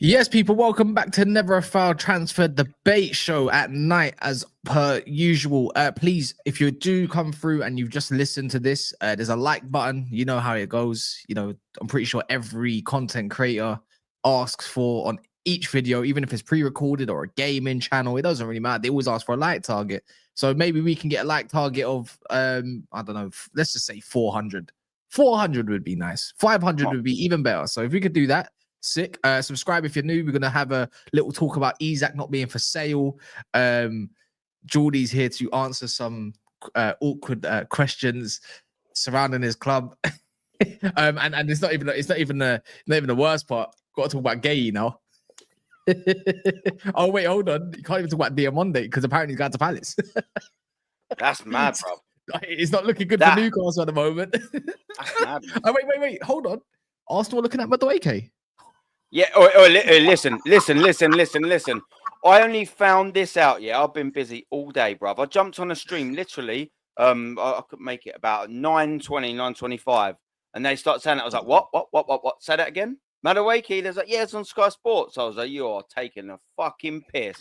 Yes, people, welcome back to Never a Foul Transfer Debate Show at night, as per usual. Please, if you do come through and you've just listened to this, there's a like button. You know how it goes. You know, I'm pretty sure every content creator asks for on each video, even if it's pre-recorded or a gaming channel, it doesn't really matter. They always ask for a like target. So maybe we can get a like target of, I don't know, let's just say 400. 400 would be nice. 500 would be even better. So if we could do that, sick. Subscribe if you're new. We're gonna have a little talk about Isak not being for sale. Geordie's here to answer some awkward questions surrounding his club. And it's not even the worst part. Got to talk about Guehi now. Oh wait, hold on. You can't even talk about Diamande because apparently he's going to Palace. That's mad, bro. It's not looking good for Newcastle at the moment. That's mad. Oh wait, hold on. Arsenal looking at Madueke. Yeah, listen. I only found this out. Yeah, I've been busy all day, bruv. I jumped on a stream literally. I could make it about 9:20, 9:25, and they start saying it. I was like, what? Say that again. Madueke. There's like, yeah, it's on Sky Sports. I was like, you are taking a fucking piss.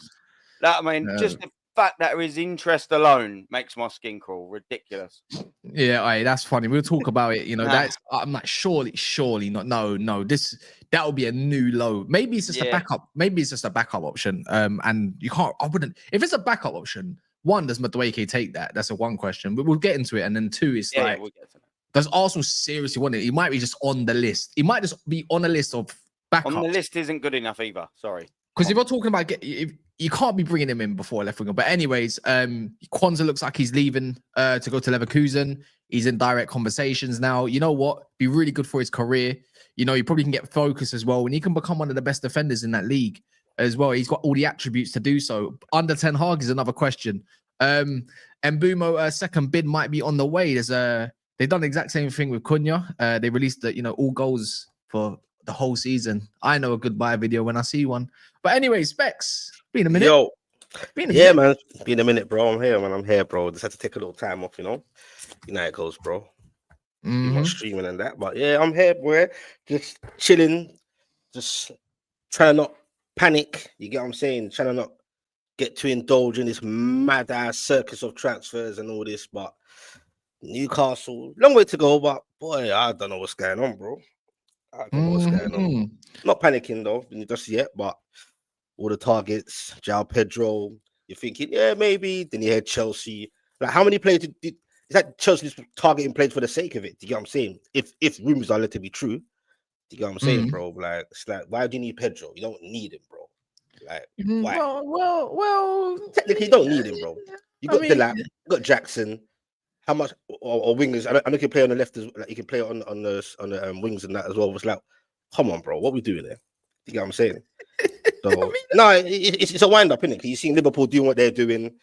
That, I mean, just the fact that his interest alone makes my skin crawl. Ridiculous. Yeah, that's funny. We'll talk about it. You know, that's I'm like, surely not. No, that would be a new low. Maybe it's just a backup. Maybe it's just a backup option. And you can't. I wouldn't. If it's a backup option, one, does Madueke take that? That's a one question. But we'll get into it. And then two is like, we'll get to that. Does Arsenal seriously want it? He might be just on the list. He might just be on a list of backups. On the list isn't good enough either. Sorry. Because if you're talking about, if you can't be bringing him in before left winger. But anyways, Quansah looks like he's leaving to go to Leverkusen. He's in direct conversations now. You know what? Be really good for his career. You know, he probably can get focus as well, and he can become one of the best defenders in that league as well. He's got all the attributes to do so. Under Ten Hag is another question. Mbeumo second bid might be on the way. They've done the exact same thing with Cunha. They released the all goals for the whole season. I know a goodbye video when I see one. But anyway, Specs, been a minute. Yo, man, been a minute, bro. I'm here, bro. Just had to take a little time off, you know. You know how it goes, bro. Much streaming and that, but yeah, I'm here, boy. Just chilling, just trying to not panic. You get what I'm saying? Trying to not get too indulged in this mad ass circus of transfers and all this. But Newcastle, long way to go. But boy, I don't know what's going on, bro. I don't know what's going on. Not panicking though, just yet. But all the targets, João Pedro. You're thinking, yeah, maybe. Then you hear Chelsea. Like, how many players did? Is that Chelsea's targeting players for the sake of it? Do you get what I'm saying? If rumors are led to be true, do you get what I'm saying, bro? Like, it's like, why do you need Pedro? You don't need him, bro. Like, why? Well, technically, you don't need him, bro. You got Delap, you got Jackson. How much or wingers? I know you can play on the left, like you can play on the wings and that as well. It's like, come on, bro, what we doing there? You get what I'm saying? So no, it's a wind up, innit? Because you seen Liverpool doing what they're doing.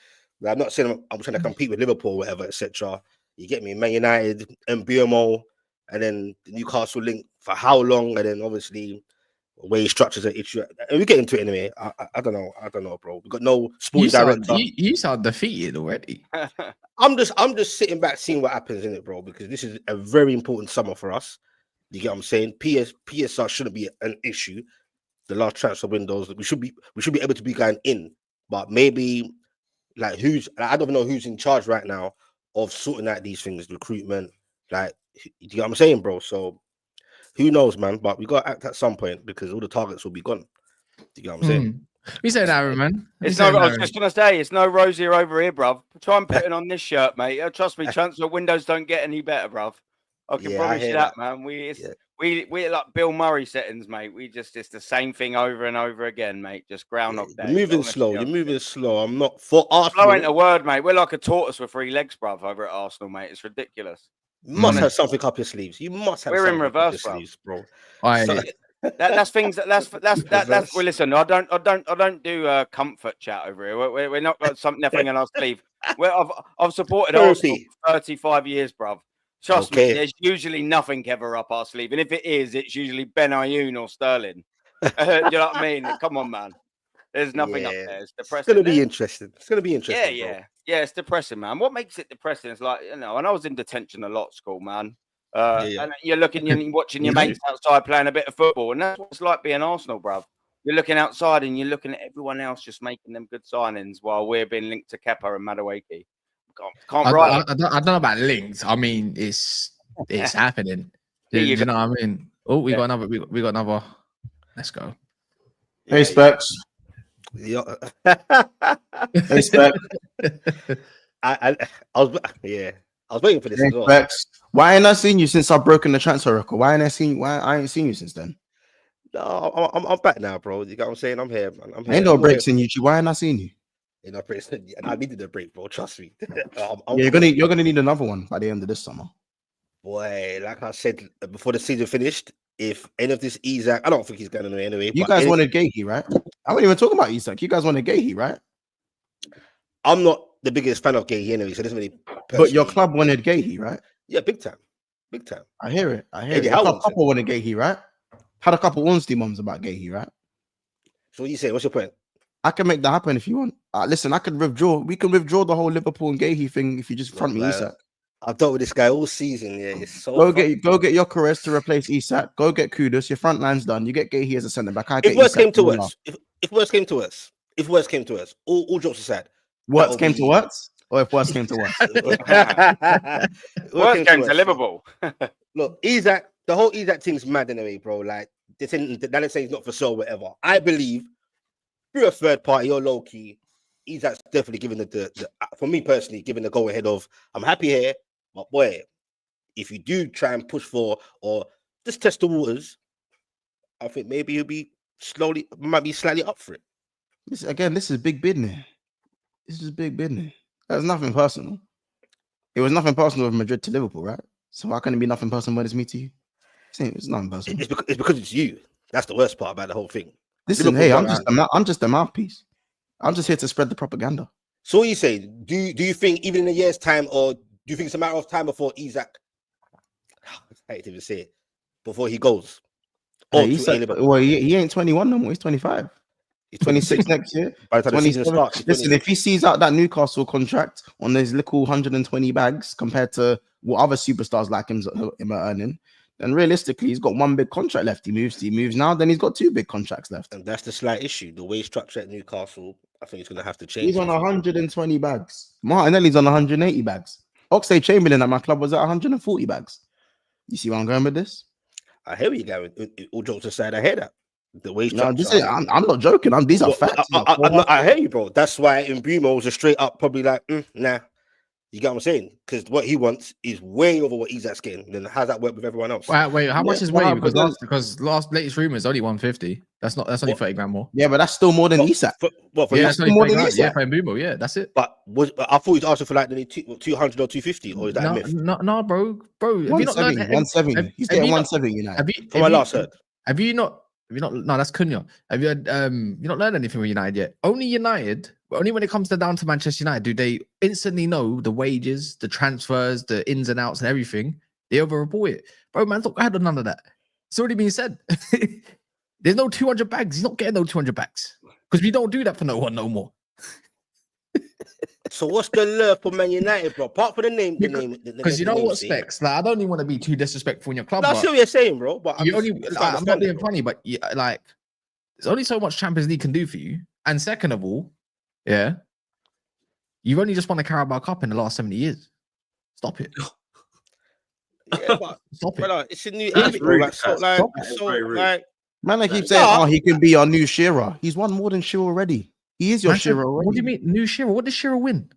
I'm not saying I'm trying to compete with Liverpool, whatever, etc. You get me? Man United, Mbeumo, and then the Newcastle link for how long? And then obviously wage structures are issue. And we get into it anyway. I don't know, bro. We got no sports director. You sound defeated already. I'm just sitting back seeing what happens in it, bro, because this is a very important summer for us. You get what I'm saying? PSR shouldn't be an issue. The last transfer windows, we should be able to be going in, but maybe. Like I don't know who's in charge right now of sorting out these things, recruitment. Like, you know what I'm saying, bro? So who knows, man? But we got to act at some point because all the targets will be gone. Do you know what I'm saying? We say that, man. I was just gonna say it's no rosier over here, bruv. Try and put it on this shirt, mate. Trust me, transfer windows don't get any better, bruv. I can promise you that, man. We're like Bill Murray settings, mate. It's the same thing over and over again, mate. Just groundhog day. You're moving slow. I'm not for Arsenal. Slow ain't a word, mate. We're like a tortoise with 3 legs, bruv, over at Arsenal, mate. It's ridiculous. You must have something up your sleeves. You must have. We're in reverse, bro. That's things. That's. Well, listen, I don't do comfort chat over here. We're not got nothing in our sleeve. I've supported Arsenal for 35 years, bruv. Trust me, there's usually nothing ever up our sleeve. And if it is, it's usually Ben Ayoun or Sterling. Do you know what I mean? Come on, man. There's nothing up there. It's depressing. It's going to be interesting. It's going to be interesting. Yeah. It's depressing, man. What makes it depressing is like, and I was in detention a lot at school, man. And you're watching your mates outside playing a bit of football. And that's what it's like being Arsenal, bruv. you're looking outside and you're looking at everyone else just making them good signings while we're being linked to Kepa and Madueke. Can't write. I don't know about links. I mean, it's happening. Do you know what I mean? Oh, we got another. We got another. Let's go. Hey, Specs. Yeah. Hey, Specs. I was waiting for this Hey, as well. Specs. Why ain't I seen you since I've broken the transfer record? Why ain't I seen you since then? No, I'm back now, bro. You got what I'm saying? I'm here, man. I'm here. Ain't no breaks in YouTube. Why ain't I seen you? You know, I needed a break, bro. Trust me. You're gonna need another one by the end of this summer. Boy, like I said before the season finished, if any of this Isak, I don't think he's going anywhere anyway. You guys wanted Guehi, right? I wasn't even talking about Isak. You guys wanted Guehi, right? I'm not the biggest fan of Guehi anyway, so it doesn't really. But your club wanted Guehi, right? Yeah, big time. I hear it. Eddie A couple wanted Guehi, right? Had a couple honesty mums about Guehi, right? So what you say? What's your point? I can make that happen if you want. Listen, I could withdraw. We can withdraw the whole Liverpool and Guehi thing if you just front me Isak. I've dealt with this guy all season. Yeah, it's so. Go get your Caress to replace Isak. Go get Kudus. Your front line's done. You get Guehi as a centre back. If worst came to us, if worst came to us, all jokes aside, worst came to us, or if worst came to us, worst came to Liverpool. Look, Isak, the whole Isak thing's mad anyway, bro. Like they're saying he's not for sale, whatever. I believe through a third party or low key, Isak's definitely given the for me personally, given the go ahead of I'm happy here. But boy, if you do try and push for or just test the waters, I think maybe he'll be might be slightly up for it. This is big business. This is big business. That's nothing personal. It was nothing personal with Madrid to Liverpool, right? So why can't it be nothing personal when it's me to you? It's nothing personal. It's because it's you. That's the worst part about the whole thing. Listen, hey, I'm just a mouthpiece. I'm just here to spread the propaganda. So what you say? Do you think even in a year's time, or do you think it's a matter of time before Isak? I hate to even say it. Before he goes. Well, he ain't 21 no more. He's 25. He's 26 next year. By the time the season starts, listen, if he sees out that Newcastle contract on those little 120 bags compared to what other superstars like him are earning, then realistically, he's got one big contract left. He moves now, then he's got two big contracts left. And that's the slight issue. The wage structure at Newcastle, I think it's going to have to change. He's on 120 bags. Martinelli's on 180 bags. Oxlade-Chamberlain at my club was at 140 bags. You see where I'm going with this? I hear where you're going with all jokes aside. I hear that. The wage structure. I'm not joking. These are facts. I hear you, bro. That's why Mbeumo was a straight up probably like, nah. You get what I'm saying? Because what he wants is way over what Isak's getting. Then how's that work with everyone else? Wait, how much is way? Because latest rumor is only 150. That's only 30 grand more. Yeah, but that's still more than Isak. That's only more than Isak. Yeah, for Mbeumo, yeah, that's it. But I thought he's asking for like 200 or 250, or is that a myth? No, bro. Have you not learned 170? He's getting 170, you know. From my last heard. Have you not? No, that's Cunha. Have you not learned anything with United yet? Only when it comes down to Manchester United, do they instantly know the wages, the transfers, the ins and outs and everything? They over-report it. Bro, man's not had none of that. It's already been said. There's no 200 bags. He's not getting no 200 bags. Because we don't do that for no one no more. So what's the love for Man United, bro? Apart from the name, because you know what, Specs? Like, I don't even want to be too disrespectful in your club. I see what you're saying, bro. But I'm not being funny, but like, there's only so much Champions League can do for you. And second of all, yeah, you've only just won a Carabao Cup in the last 70 years. Stop it. Yeah, but stop it. Brother, it's a new age, bro. Man, I keep saying, he can be our new Shearer. He's won more than Shearer already. He is your Shearer already. What do you mean, new Shearer? What did Shearer win?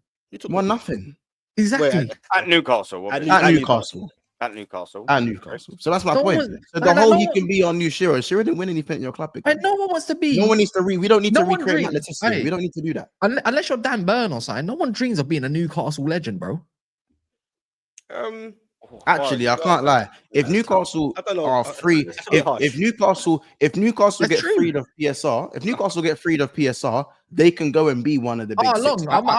Won nothing. Exactly. At Newcastle. At Newcastle. So that's my point. So the whole he can be on new Shearer. Shearer didn't win anything in your club. No one wants to be. No one needs to we don't need to recreate Letizia. We don't need to do that. Unless you're Dan Burn or something. No one dreams of being a Newcastle legend, bro. Actually, I can't lie. If Newcastle are free, if Newcastle get freed of PSR, they can go and be one of the big six. I'll go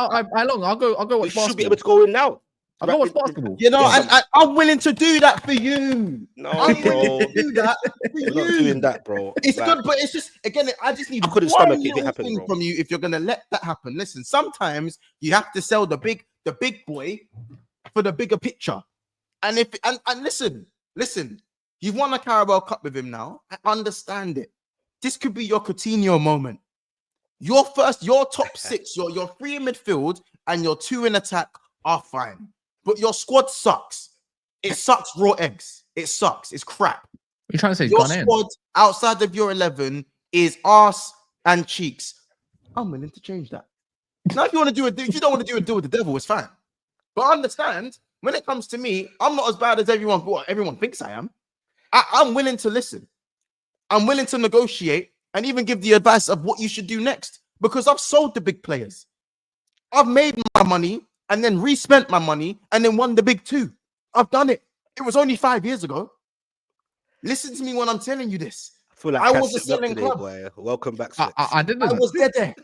watch basketball. You should be able to go in now. I'll go watch basketball. You know, I'm willing to do that for you. No, I'm bro. willing to do that for We're not doing that, bro. It's good, but it's just, again, I just need one little thing from you if you're going to let that happen. Listen, sometimes you have to sell the big boy for the bigger picture. And listen, you've won a Carabao Cup with him now. I understand it. this could be your Coutinho moment. Your top 6, your 3 in midfield and your 2 in attack are fine. But your squad sucks. It sucks raw eggs. It sucks. It's crap. You're trying to say Your squad outside of your 11 is arse and cheeks. I'm willing to change that. Now, if you want to do it, if you don't want to do a deal with the devil, it's fine. But understand, when it comes to me, I'm not as bad as everyone thinks I am. I'm willing to listen. I'm willing to negotiate and even give the advice of what you should do next, because I've sold the big players. I've made my money and then respent my money and then won the big 2. I've done it. It was only 5 years ago. Listen to me when I'm telling you this. I feel like I was a selling club. Boy. Welcome back. I didn't. I was there.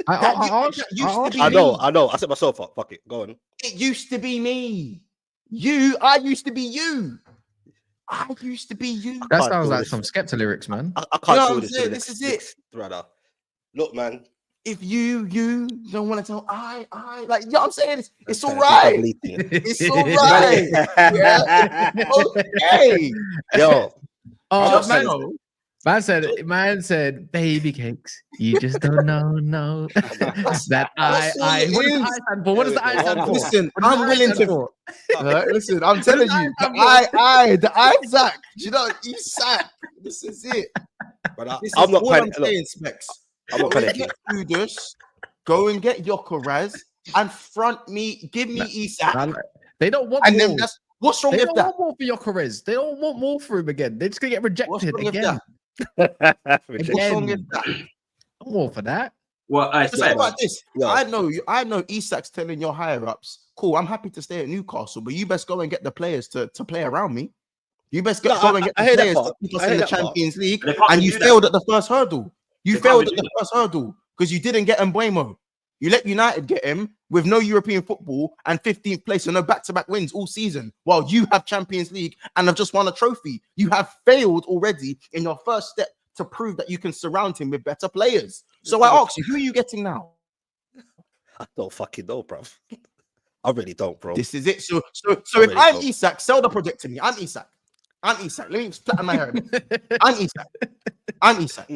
I know. I set myself up. Fuck it. Go on. It used to be me. I used to be you. I used to be you. That sounds like some Skepta lyrics, man. I can't do this. This is it, brother. Look, man. If you don't want to tell like, you know what I'm saying? It's all right. It's all right. Yeah. Okay. Yo. Oh, man said, baby cakes. You just don't know. That what does the I stand for? Listen, I'm willing to. Listen, I'm telling you, the Isaac. You know, Isak. This is it. But I'm not panicking. I'm not panicking. Go and get Yokoraz and give me Isak. They don't want more. What's wrong with that? They don't want more for Yokoraz. They don't want more for him again. They're just gonna get rejected again. What's wrong with that? More for that. Well, say about this. Yeah. I know Isak's telling your higher ups, cool, I'm happy to stay at Newcastle, but you best go and get the players to play around me. You best go and get the players to put us in the Champions League. And you failed at the first hurdle. You failed at the first hurdle because you didn't get Mbeumo. You let United get him with no European football and 15th place and no back-to-back wins all season, while you have Champions League and have just won a trophy. You have failed already in your first step to prove that you can surround him with better players. So I ask you, who are you getting now? I don't fucking know, bro. I really don't, bro. This is it. So if I'm Isak, sell the project to me. I'm Isak. Let me just flatten my hair a bit. I'm Isak.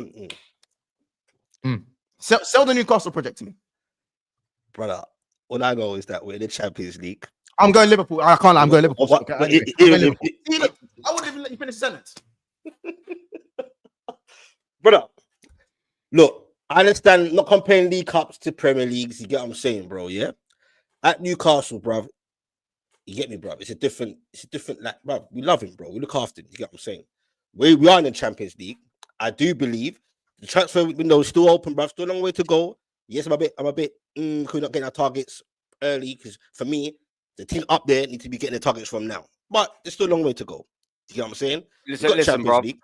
Sell the Newcastle project to me. Brother, all I know is that we're in the Champions League. I'm going Liverpool. I can't. I'm going Liverpool. I wouldn't even let you finish the sentence. Brother, look, I understand not comparing League Cups to Premier Leagues. You get what I'm saying, bro? Yeah. At Newcastle, bro, you get me, bro. It's a different, like, bro. We love him, bro. We look after him. You get what I'm saying? We are in the Champions League. I do believe the transfer window is still open, bro. Still a long way to go. Yes, I'm a bit. We're not getting our targets early because for me, the team up there need to be getting their targets from now. But there's still a long way to go. You know what I'm saying? Listen, bro. League.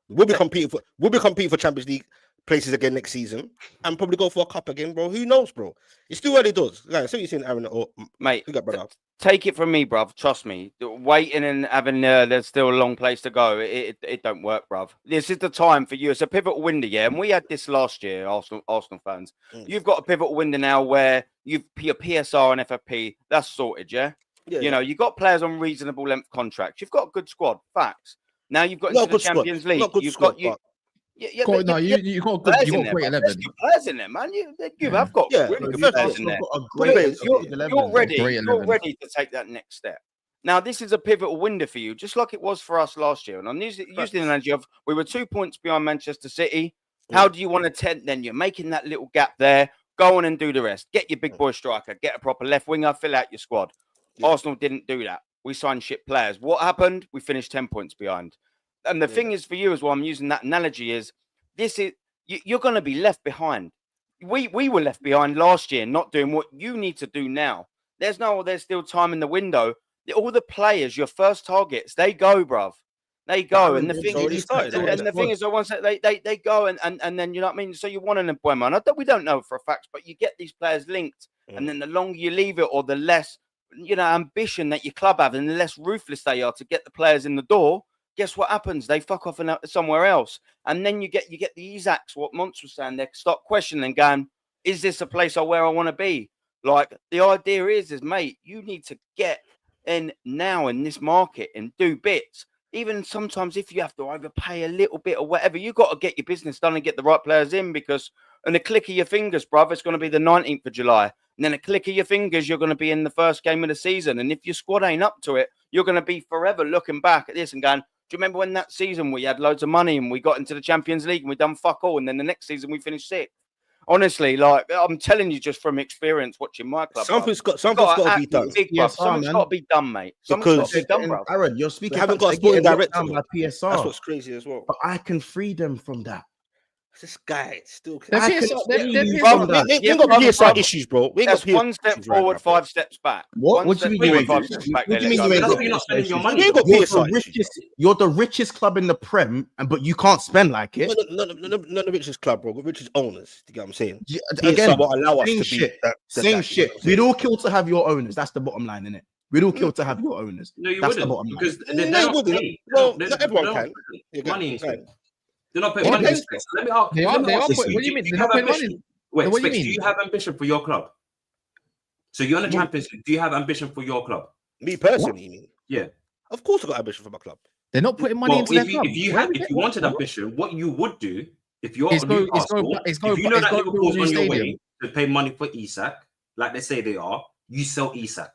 We'll be competing for Champions League places again next season and probably go for a cup again, bro. Who knows, bro? It's too early doors. Guys, so you're saying, Aaron, or mate, brother. Take it from me, bruv. Trust me. Waiting and having there's still a long place to go. It don't work, bruv. This is the time for you. It's a pivotal window, yeah. And we had this last year, Arsenal fans. You've got a pivotal window now where your PSR and FFP, that's sorted, yeah. You know, you've got players on reasonable length contracts. You've got a good squad. Facts. Now you've got into the Champions League. You've got you got great 11. Players in there, man. You have got really good players in there. You're ready to take that next step. Now, this is a pivotal window for you, just like it was for us last year. And I'm using the analogy of we were 2 points behind Manchester City. How do you want to tent then? You're making that little gap there. Go on and do the rest. Get your big boy striker. Get a proper left winger. Fill out your squad. Arsenal didn't do that. We signed shit players. What happened? We finished 10 points behind. And the thing is for you as well, I'm using that analogy is you're going to be left behind. We were left behind last year, not doing what you need to do now. There's still time in the window. All the players, your first targets, they go, bruv. They go. And the thing is, once they go and then, you know what I mean? So you want an Mbeumo. And we don't know for a fact, but you get these players linked. And then the longer you leave it or the less, ambition that your club have and the less ruthless they are to get the players in the door, guess what happens? They fuck off somewhere else. And then you get the Isaks, what Monts was saying, they start questioning and going, is this a place where I want to be? Like, the idea is, mate, you need to get in now in this market and do bits. even sometimes if you have to overpay a little bit or whatever, you got to get your business done and get the right players in, because in a click of your fingers, bruv, it's going to be the 19th of July. And then a click of your fingers, you're going to be in the first game of the season. And if your squad ain't up to it, you're going to be forever looking back at this and going, do you remember when that season we had loads of money and we got into the Champions League and we done fuck all, and then the next season we finished sixth? Honestly, like, I'm telling you just from experience watching my club. Something's got to be done. Something's got to be done, mate. Something's got to be done, bro. Aaron, you're speaking. We haven't got a sporting director by PSR. That's what's crazy as well. But I can free them from that. This guy still. They're We ain't got PSR issues, bro. We ain't got That's one step forward, 5 steps back. What do you mean? What do you mean you're not spending your money? You're the richest club in the Prem, but you can't spend like it. Not the richest club, bro. The richest owners. You get what I'm saying? Again, what allow us same to shit. be Same shit. We'd all kill to have your owners. That's the bottom line, innit? We'd all kill to have your owners. No, you That's wouldn't, the bottom line. because they're not paying. Not everyone can. Money in Spain. They're not putting money in Spain. Let me ask. They are. What What do you mean? They're not putting money. Wait, What do you Specs, mean? do you have ambition for your club? So you're in the Champions League. Do you have ambition for your club? Me personally, you mean? Yeah. Of course, I got ambition for my club. They're not putting money into their club. If you wanted ambition, what you would do if you're It's go- Newcastle, it's go- if you know it's that go Liverpool's to on your stadium. way to pay money for Isak, like they say they are, you sell Isak.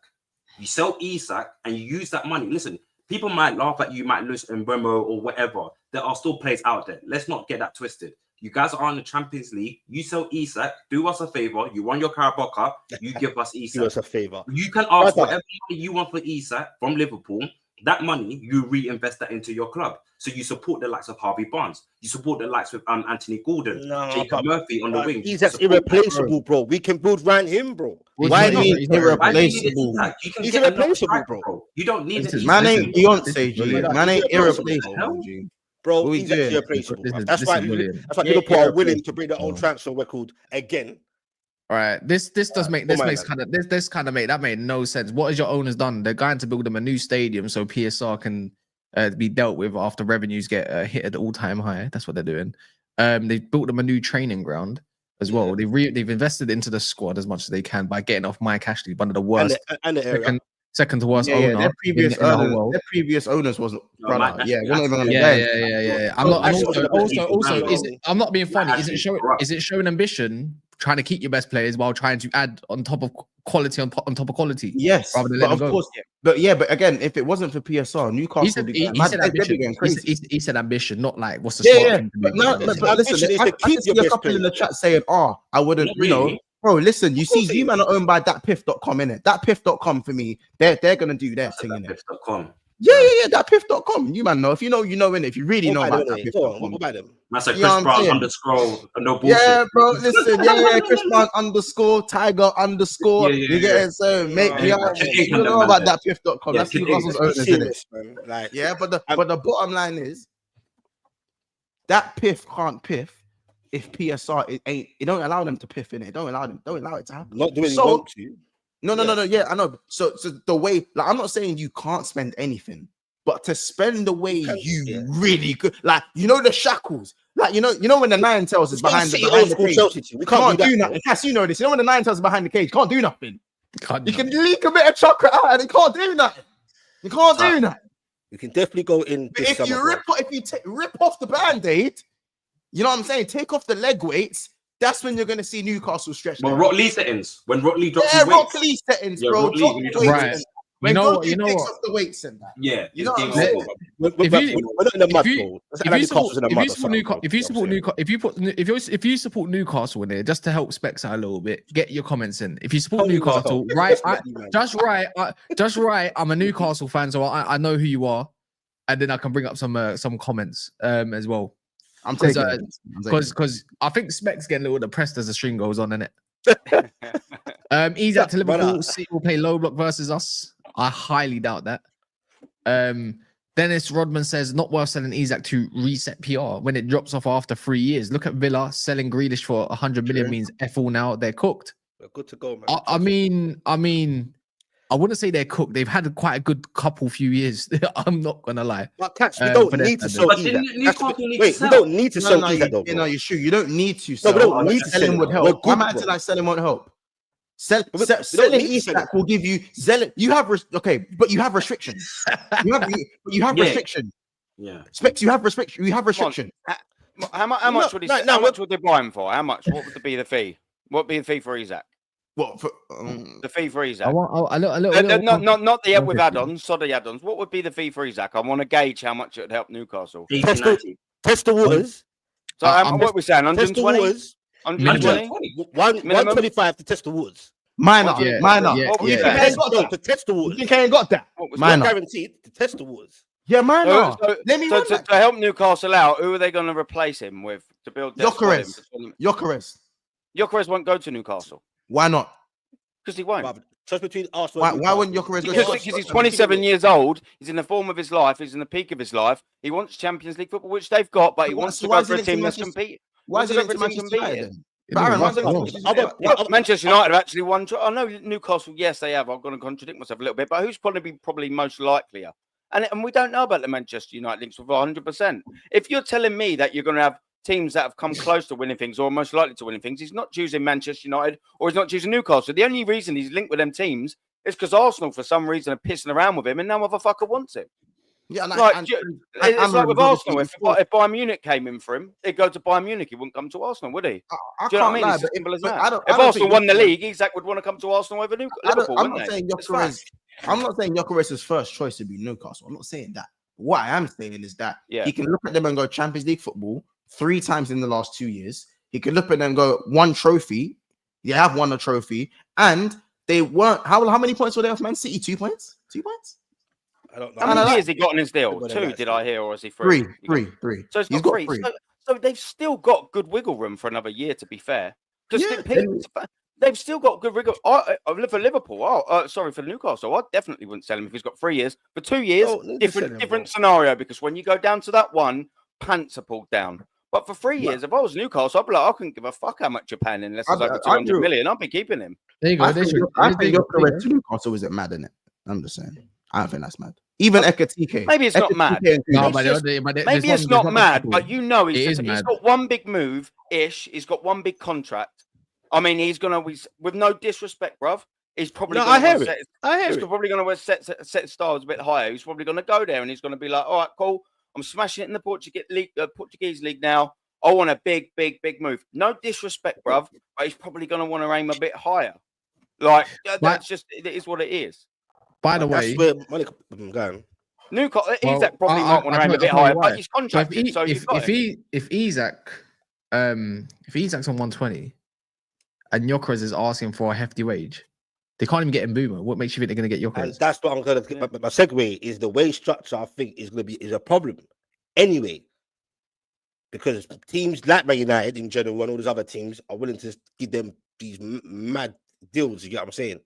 You sell Isak and you use that money. Listen, people might laugh at you, might lose Mbeumo or whatever. There are still players out there. Let's not get that twisted. You guys are in the Champions League. You sell Isak. Do us a favor. You won your Carabao Cup. You give us Isak. Do us a favor. You can ask whatever money you want for Isak from Liverpool. That money, you reinvest that into your club. So you support the likes of Harvey Barnes. You support the likes of Anthony Gordon, Jacob Murphy on the wing. Isak's irreplaceable, bro. We can build around him, bro. Why do you mean irreplaceable? He's irreplaceable, bro. You don't need it. Man ain't Beyonce, G. Man ain't irreplaceable, G. Bro, What we he's doing? irreplaceable. This is- That's this why is brilliant. Liverpool are willing to bring their own transfer record again. All right, this made that made no sense. What has your owners done? They're going to build them a new stadium so PSR can be dealt with after revenues get hit at the all-time high. That's what they're doing. They've built them a new training ground as well. They've invested into the squad as much as they can by getting off Mike Ashley, one of the worst And the area. second to worst owner. Their previous in the whole world. their previous owners wasn't. No, Brother. Mike, Yeah, we're not even on the Yeah. I'm not. also, I'm not being funny. Is it showing ambition, trying to keep your best players while trying to add on top of quality on top of quality? Yes, rather than but letting of them go. course. But again, if it wasn't for PSR, Newcastle. He said ambition. Going crazy. He said ambition, not like what's the Yeah. spot. But no, but listen, Ambition is I to keep see your a best couple in the players. chat saying, I wouldn't, Not really. Bro, listen, you see, course it you man are owned by thatpiff.com, innit? Thatpiff.com for me, they're gonna do their thing, innit? Yeah, thatpiff.com. You man know. If you know, innit? If you really know about thatpiff.com. What about them? That's like You know Chris what I'm Brown saying? _ no bullshit. Yeah, bro, listen, Chris Brown _ Tiger _ you get it? So, mate, you know about thatpiff.com. That's Newcastle's owners, innit? Like, Yeah, but the bottom line is that piff can't piff if PSR it don't allow them to piff in it. Don't allow it to happen. not doing So- want to. No. Yeah, I know. So the way, like, I'm not saying you can't spend anything, but to spend the way you really could, like, the shackles, like, you know when the nine tails is behind the cage, We can't do do that. nothing. Cass, you know this. You know when the nine tails is behind the cage, can't do nothing. Can't You can leak a bit of chocolate out and it can't do nothing. You can't do nothing. You can definitely go in. But if you rip off the band-aid, you know what I'm saying? Take off the leg weights. That's when you're gonna see Newcastle stretch. When Rock Lee settings, when Rock Lee drops his Rock weights. Lee settings, Yeah, bro. Rock Lee, Drop when he the drops weights Right. and- when You know Goldie what? takes off the weights and that. Yeah, You know it's what I'm game saying? over. We're not in the mud, bro. If you support Newcastle in there, just to help Specs out a little bit, get your comments in. If you support Oh, no. Newcastle, right? Just right. I'm a Newcastle fan, so I know who you are, and then I can bring up some comments as well. I'm Because taking it. I think Specs getting a little depressed as the string goes on, innit? Isak to Liverpool. City will play low block versus us. I highly doubt that. Dennis Rodman says not worth selling Isak to reset PR when it drops off after 3 years. Look at Villa selling Grealish for 100 million means F all now. They're cooked. We're good to go, man. I mean, I wouldn't say they're cooked. They've had quite a good few years. I'm not gonna lie. But Catch, we for don't their need to standards. sell But Isak. didn't Newcastle need to Wait, we sell? don't need to sell Isak though, You bro. you're true. You don't need to No, sell. we don't need to selling sell would him. help. We're good, I'm acting bro. like selling won't help. we don't Selling need to sell Isak will give you You have restrictions. You have Yeah. restrictions. Yeah. Specs, you have restriction. You have Come on. restriction. How much would he? How much would they buy him for? How much? What would be the fee? What would be the fee for Isak? What for? The fee for Isak. I want a little. Not the with add-ons. Sorry, add-ons. What would be the fee for Isak? I want to gauge how much it would help Newcastle. 80, 90. Test the waters. So what are we saying? Test the 120. waters. 120. 125 to test the waters. Minor. Yeah, Minor. yeah, What was yeah. that? To test the You waters. think I ain't got that? What was Minor. Guaranteed to test the waters. Yeah, minor. Let me run to that. help Newcastle out, who are they going to replace him with to build their squad in? Gyökeres. Gyökeres won't go to Newcastle Why not? because he won't. Just between Arsenal. Why wouldn't Gyökeres go? Because he's 27 years old. He's in the form of his life. He's in the peak of his life. He wants Champions League football, which they've got, but he wants to go for a team that's compete. Why is it into Manchester United then? Baron, Manchester United have actually won. I know Newcastle, yes, they have. I'm going to contradict myself a little bit, but who's probably most likelier? And we don't know about the Manchester United links with 100%. If you're telling me that you're going to have teams that have come close to winning things or most likely to winning things, he's not choosing Manchester United or he's not choosing Newcastle. The only reason he's linked with them teams is because Arsenal, for some reason, are pissing around with him and no motherfucker wants him. Yeah, it's like with Arsenal. If Bayern Munich came in for him, he'd go to Bayern Munich. He wouldn't come to Arsenal, would he? Do you know what I mean? It's as simple as that. If Arsenal won the league, Isak would want to come to Arsenal over Liverpool. I'm not saying Gyökeres' first choice would be Newcastle. I'm not saying that. What I am saying is that he can look at them and go Champions League football 3 times in the last 2 years. He can look at them and go one trophy. They have won a trophy, and they weren't. How many points were they off Man City? 2 points. 2 points. I don't know. How many years he got in his deal? 2, did I hear, or is he 3? 3. So he's got 3. So they've still got good wiggle room for another year, to be fair. They've still got good wiggle. For Liverpool, for Newcastle, I definitely wouldn't sell him if he's got 3 years. For 2 years, different scenario, because when you go down to that one, pants are pulled down. But for 3 years, if I was Newcastle, I'd be like, I couldn't give a fuck how much you're paying unless it's over 200 million. I'd be keeping him. There you go. I think Gyökeres to Newcastle isn't mad, in it. I'm just saying. I don't think that's mad. Even Ekatike. Maybe it's not mad. Maybe it's not mad, but you know he's got one big move ish. He's got one big contract. I mean, he's gonna with no disrespect, bruv. He's probably probably gonna set stars a bit higher. He's probably gonna go there and he's gonna be like, all right, cool. I'm smashing it in the Portuguese league now. I want a big move. No disrespect, bruv, but he's probably gonna want to aim a bit higher. Like that's just it is what it is. By the way, that's where money going. Newcastle, Isak probably might want to aim a bit higher, but he's contracted. So if Isak's on 120 and Gyökeres is asking for a hefty wage, they can't even get Mbeumo. What makes you think they're going to get Gyökeres? And that's what I'm going to. My segue is the wage structure. I think is going to be a problem anyway, because teams like Man United in general and all these other teams are willing to give them these mad deals. You get what I'm saying?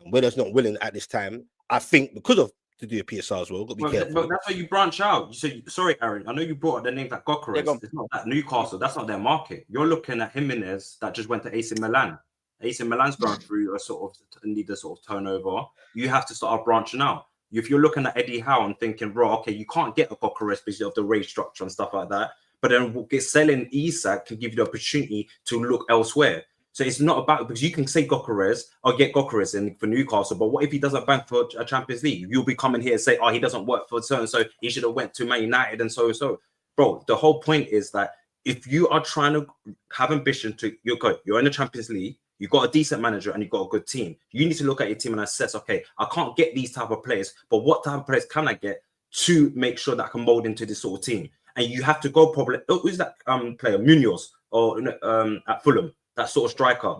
And where that's not willing at this time, I think because of to do a PSR as well. Got to be careful. But that's why you branch out. You say, sorry, Aaron. I know you brought up the names like Gyökeres. It's not that Newcastle. That's not their market. You're looking at Jimenez that just went to AC Milan. AC Milan's going through a sort of turnover. You have to start branching out. If you're looking at Eddie Howe and thinking, bro, okay, you can't get a Gyökeres because of the wage structure and stuff like that. But then selling Isak can give you the opportunity to look elsewhere. So it's not about, because you can say Gyökeres or get Gyökeres in for Newcastle, but what if he doesn't bank for a Champions League? You'll be coming here and say, oh, he doesn't work for so and so. He should have went to Man United and so and so. Bro, the whole point is that if you are trying to have ambition to, you're good. You're in the Champions League. You've got a decent manager and you've got a good team. You need to look at your team and assess, okay, I can't get these type of players, but what type of players can I get to make sure that I can mold into this sort of team? And you have to go probably, who's that player? Munoz or at Fulham, that sort of striker,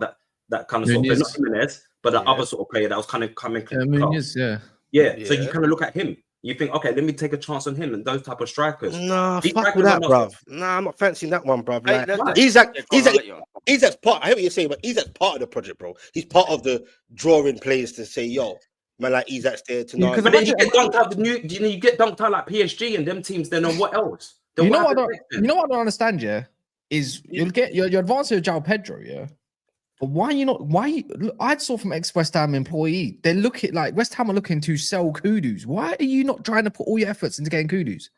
that kind of sort of player, not Jimenez, but the other sort of player that was kind of coming. Munoz, So you kind of look at him. You think, okay, let me take a chance on him and those type of strikers. Nah, fuck with that, bruv. Nah, I'm not fancying that one, bruv. Like, Isak's part. I hear what you're saying, but Isak's part of the project, bro. He's part of the drawing players to say, yo, man, like Isak's there tonight. But then you get dunked out you get dunked out like PSG and them teams. Then on what else? You know what I don't understand, is you'll get your advance with João Pedro, But why you not? I saw from ex-West Ham employee, they look at like West Ham are looking to sell Kudus. Why are you not trying to put all your efforts into getting Kudus?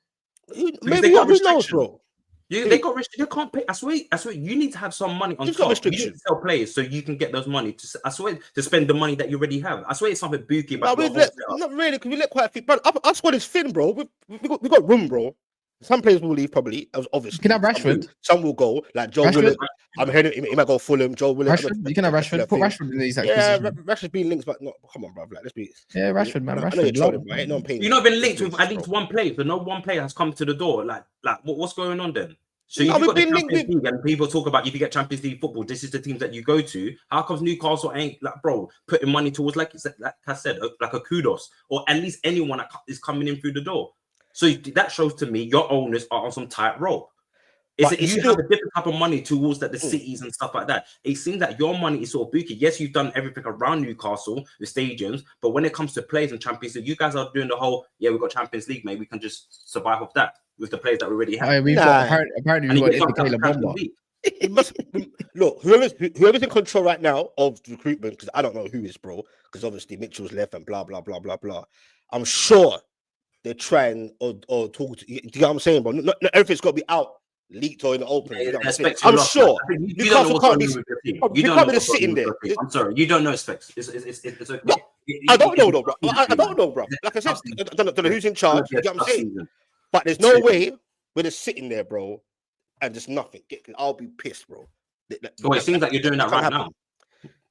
Maybe who knows, bro? They got restrictions. You can't pay. I swear. You need to have some money on top. You need to sell players so you can get those money. I swear to spend the money that you already have. I swear it's something booky. But not really, because we let quite a few. But our squad is thin, bro. We got room, bro. Some players will leave probably. Obviously, You can have Rashford. Some will go. Like Joe Rashford. Willock. I'm hearing he might go Fulham. Joe Willock. Rashford. You can have Rashford. Put Rashford in these position. Rashford's been linked, but not. Come on, bro. Like, let's be. Yeah, Rashford, man. I know you're Rashford. trolling, but ain't no pain. You've not been linked with at least one player, but no one player has come to the door. Like what's going on then? So you've got the Champions League, and people talk about if you get Champions League football, this is the teams that you go to. How comes Newcastle ain't like, bro, putting money towards like I said, like a kudos, or at least anyone that is coming in through the door? So that shows to me your owners are on some tight rope. You have a different type of money towards the cities and stuff like that. It seems that your money is sort of bookie. Yes, you've done everything around Newcastle, the stadiums, but when it comes to players and Champions League, you guys are doing the whole, we've got Champions League, mate. We can just survive off that with the players that we already have. Apparently we've got Indicator Bomber. It must look, whoever's in control right now of recruitment, because I don't know who is, bro, because obviously Mitchell's left and blah blah blah blah blah. I'm sure they're trying or talk to, do you know what I'm saying, bro? Not everything's got to be out, leaked or in the open. You know I'm sure. You don't know what's going on with your team. You don't know just sitting there. I'm sorry, you don't know specs. It's okay. No, I don't know though, bro. I don't know, bro. Like I said, I don't know who's in charge. You know what I'm saying? But there's no way we're just sitting there, bro, and just nothing. I'll be pissed, bro. It seems like you're doing that right now.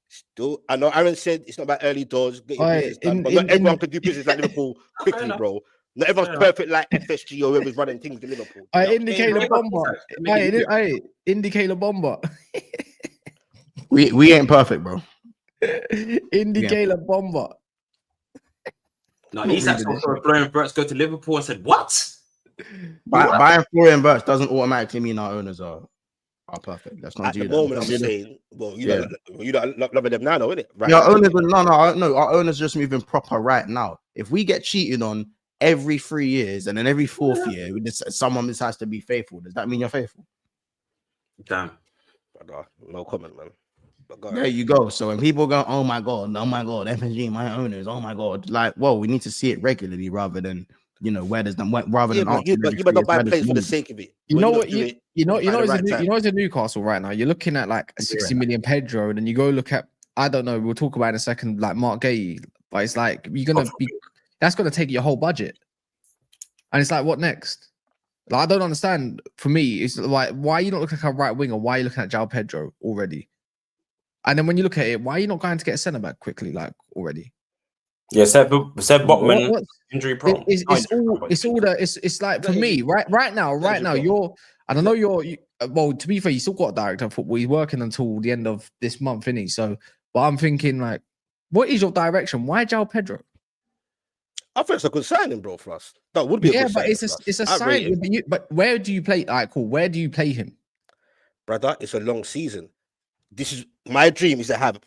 Still, I know Aaron said it's not about early doors. Get your business done, but not everyone can do business like Liverpool quickly, bro. Not everyone's perfect like FSG or whoever's running things in Liverpool. Indicator Bomber. Indicator Bomber. We ain't perfect, bro. Indicator Bomber. No, Isak for Florian Wirtz go to Liverpool and said, "What?" Buying Florian Wirtz doesn't automatically mean our owners are perfect. That's not at the moment. I'm saying, well, you don't love them now, though, innit? Right. Our owners, no. Our owners just moving proper right now. If we get cheated on every 3 years and then every fourth year, someone decides to be faithful, does that mean you're faithful? Damn. No comment, man. There you go. So when people go, oh my god, FNG, my owners, oh my god, like, well, we need to see it regularly rather than where does them rather than you might not buy players for the sake of it. You know it's a Newcastle right now. You're looking at like a 60 million Pedro, and then you go look at, I don't know, we'll talk about in a second, like Marc Guehi, but it's like that's gonna take your whole budget, and it's like, what next? Like, I don't understand. For me, it's like, why are you not looking at a right winger? Why are you looking at Jarell Pedro already? And then when you look at it, why are you not going to get a centre back quickly, like already? Yeah, Seb Botman injury prone. It's like, for me, right now, I don't know, well, to be fair, you still got a director of football. He's working until the end of this month, isn't he? So, but I'm thinking, like, what is your direction? Why Jarell Pedro? I think it's a good signing, bro, for us. That would be a good signing. Yeah, but it's a sign. But where do you play? All right, cool. Where do you play him? Brother, it's a long season. This is my dream, is to have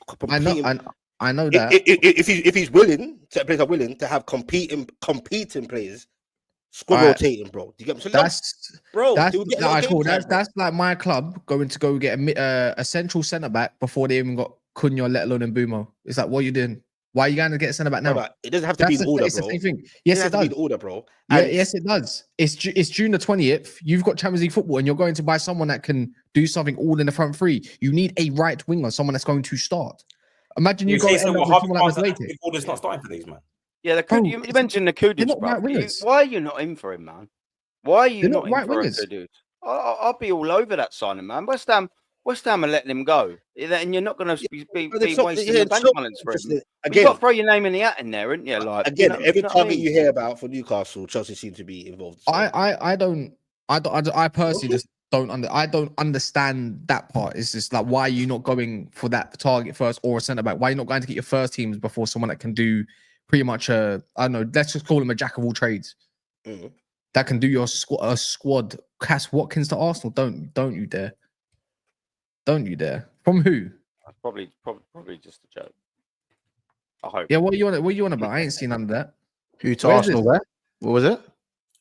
I know that. If he's willing, certain players are willing to have competing players, squad rotating, bro. Do you get me? That's cool. That's like my club going to go get a central centre back before they even got Cunha, let alone Mbeumo. It's like, what are you doing? Why are you going to get a centre back now? Brother, it doesn't have to be in order, it's bro. The same thing. Yes, it does. In order, bro. Yes, it does. It's June the 20th. You've got Champions League football, and you're going to buy someone that can do something all in the front three. You need a right winger, someone that's going to start. Imagine you go. It's not starting for these, man. Yeah, you mentioned the Kudus, bro. Why are you not in for him, man? Why are you not in for him, dude? I'll be all over that signing, man. West Ham are letting him go, and you're not going to be wasting the bank balance for him. You've got to throw your name in the hat in there, isn't you? Like, again, every target you hear about for Newcastle, Chelsea seem to be involved. I personally just don't understand that part. It's just like, why are you not going for that target first or a centre back? Why are you not going to get your first teams before someone that can do pretty much I don't know, let's just call him a jack of all trades. That can do your squad. Cass Watkins to Arsenal. Don't you dare. Don't you dare. From who? Probably just a joke. I hope. Yeah, what are you on about? I ain't seen none of that. Who to Arsenal? Where? What was it?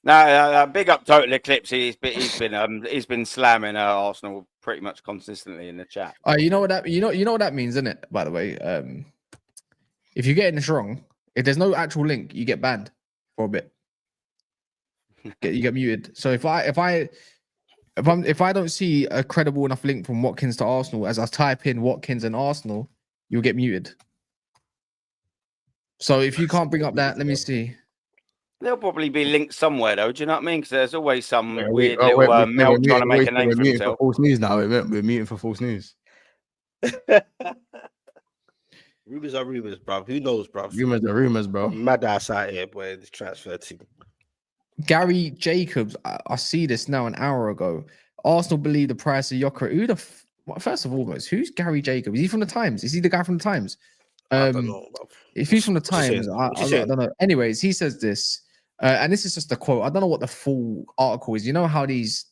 No, big up Total Eclipse. He's been slamming Arsenal pretty much consistently in the chat. You know what that means, isn't it? By the way, if you're getting this wrong, if there's no actual link, you get banned for a bit. You get muted. So if I don't see a credible enough link from Watkins to Arsenal, as I type in Watkins and Arsenal, you'll get muted. So if you can't bring up that, let me see. They'll probably be linked somewhere, though. Do you know what I mean? Because there's always some Wait, weird oh, little wait, Mel we're trying to make a name we're for muting for himself. false news now. We're muting for false news. Rumors are rumors, bro. Who knows, bro? Rumors are rumors, bro. Mad ass out here, boy. This transfer team. Gary Jacobs, I see this now an hour ago. Arsenal believe the price of Gyökeres. Who the first of all, who's Gary Jacobs? Is he from the Times? Is he the guy from the Times? I don't know, bro. If he's from the What's he Times, saying? I What's he saying? don't know. Anyways, he says this, and this is just a quote. I don't know what the full article is. You know how these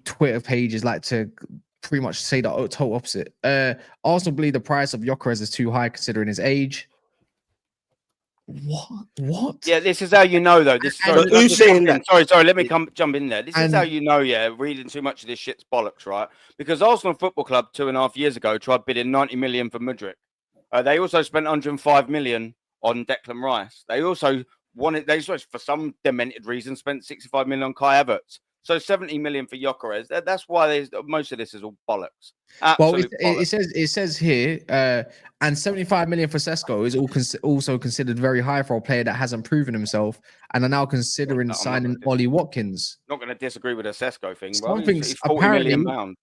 Twitter pages like to pretty much say the total opposite. Arsenal believe the price of Gyökeres is too high considering his age. What? Yeah, this is how you know, though. This But who's saying that? Sorry. Let me jump in there. This is how you know. Yeah, reading too much of this shit's bollocks, right? Because Arsenal Football Club 2.5 years ago tried bidding 90 million for Madueke. They also spent 105 million on Declan Rice. They also for some demented reason, spent 65 million on Kai Havertz. So 70 million for Gyökeres. That's why most of this is all bollocks. Absolute bollocks. It says here, and 75 million for Sesko is also considered very high for a player that hasn't proven himself and are now considering signing Ollie Watkins. Not going to disagree with the Sesko thing, bro. Something's He's 40 million pounds.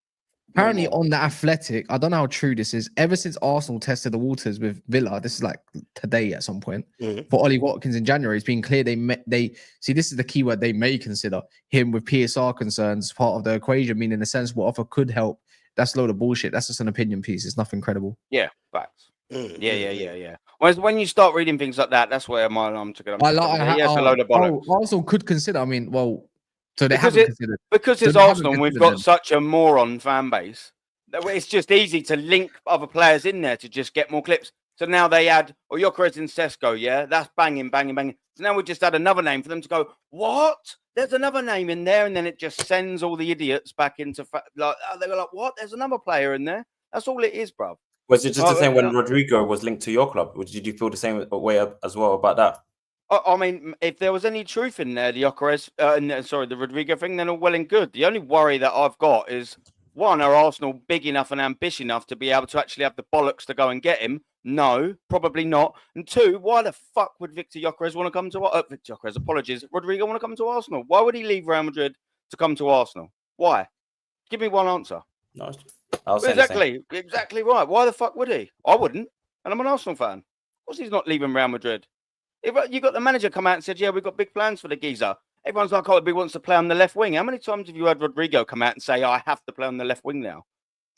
Apparently, on the Athletic, I don't know how true this is. Ever since Arsenal tested the waters with Villa, this is like today at some point for Ollie Watkins in January, it's been clear they see. This is the key word, they may consider him with PSR concerns part of the equation. Meaning, in a sense, what offer could help. That's a load of bullshit. That's just an opinion piece. It's nothing credible. Yeah, facts. Yeah. When you start reading things like that, that's where my alarm took it. Yes, a load of bollocks. Arsenal could consider. I mean, well. So they haven't considered because it's Arsenal and we've got such a moron fan base that it's just easy to link other players in there to just get more clips. So now they add Gyökeres and Sesko, yeah, that's banging. So now we just add another name for them to go, what? There's another name in there, and then it just sends all the idiots back into they were like, what? There's another player in there. That's all it is, bro. Was it just the same when Rodrigo was linked to your club? Or did you feel the same way as well about that? I mean, if there was any truth in there, the Gyökeres, the Rodrigo thing, then all well and good. The only worry that I've got is, one, are Arsenal big enough and ambitious enough to be able to actually have the bollocks to go and get him? No, probably not. And two, why the fuck would Victor Gyökeres want to come to Rodrigo want to come to Arsenal? Why would he leave Real Madrid to come to Arsenal? Why? Give me one answer. No, exactly right. Why the fuck would he? I wouldn't, and I'm an Arsenal fan. Of course, he's not leaving Real Madrid. If you got the manager come out and said, yeah, we've got big plans for the geezer. Everyone's like, oh, he wants to play on the left wing. How many times have you heard Rodrigo come out and say, I have to play on the left wing now?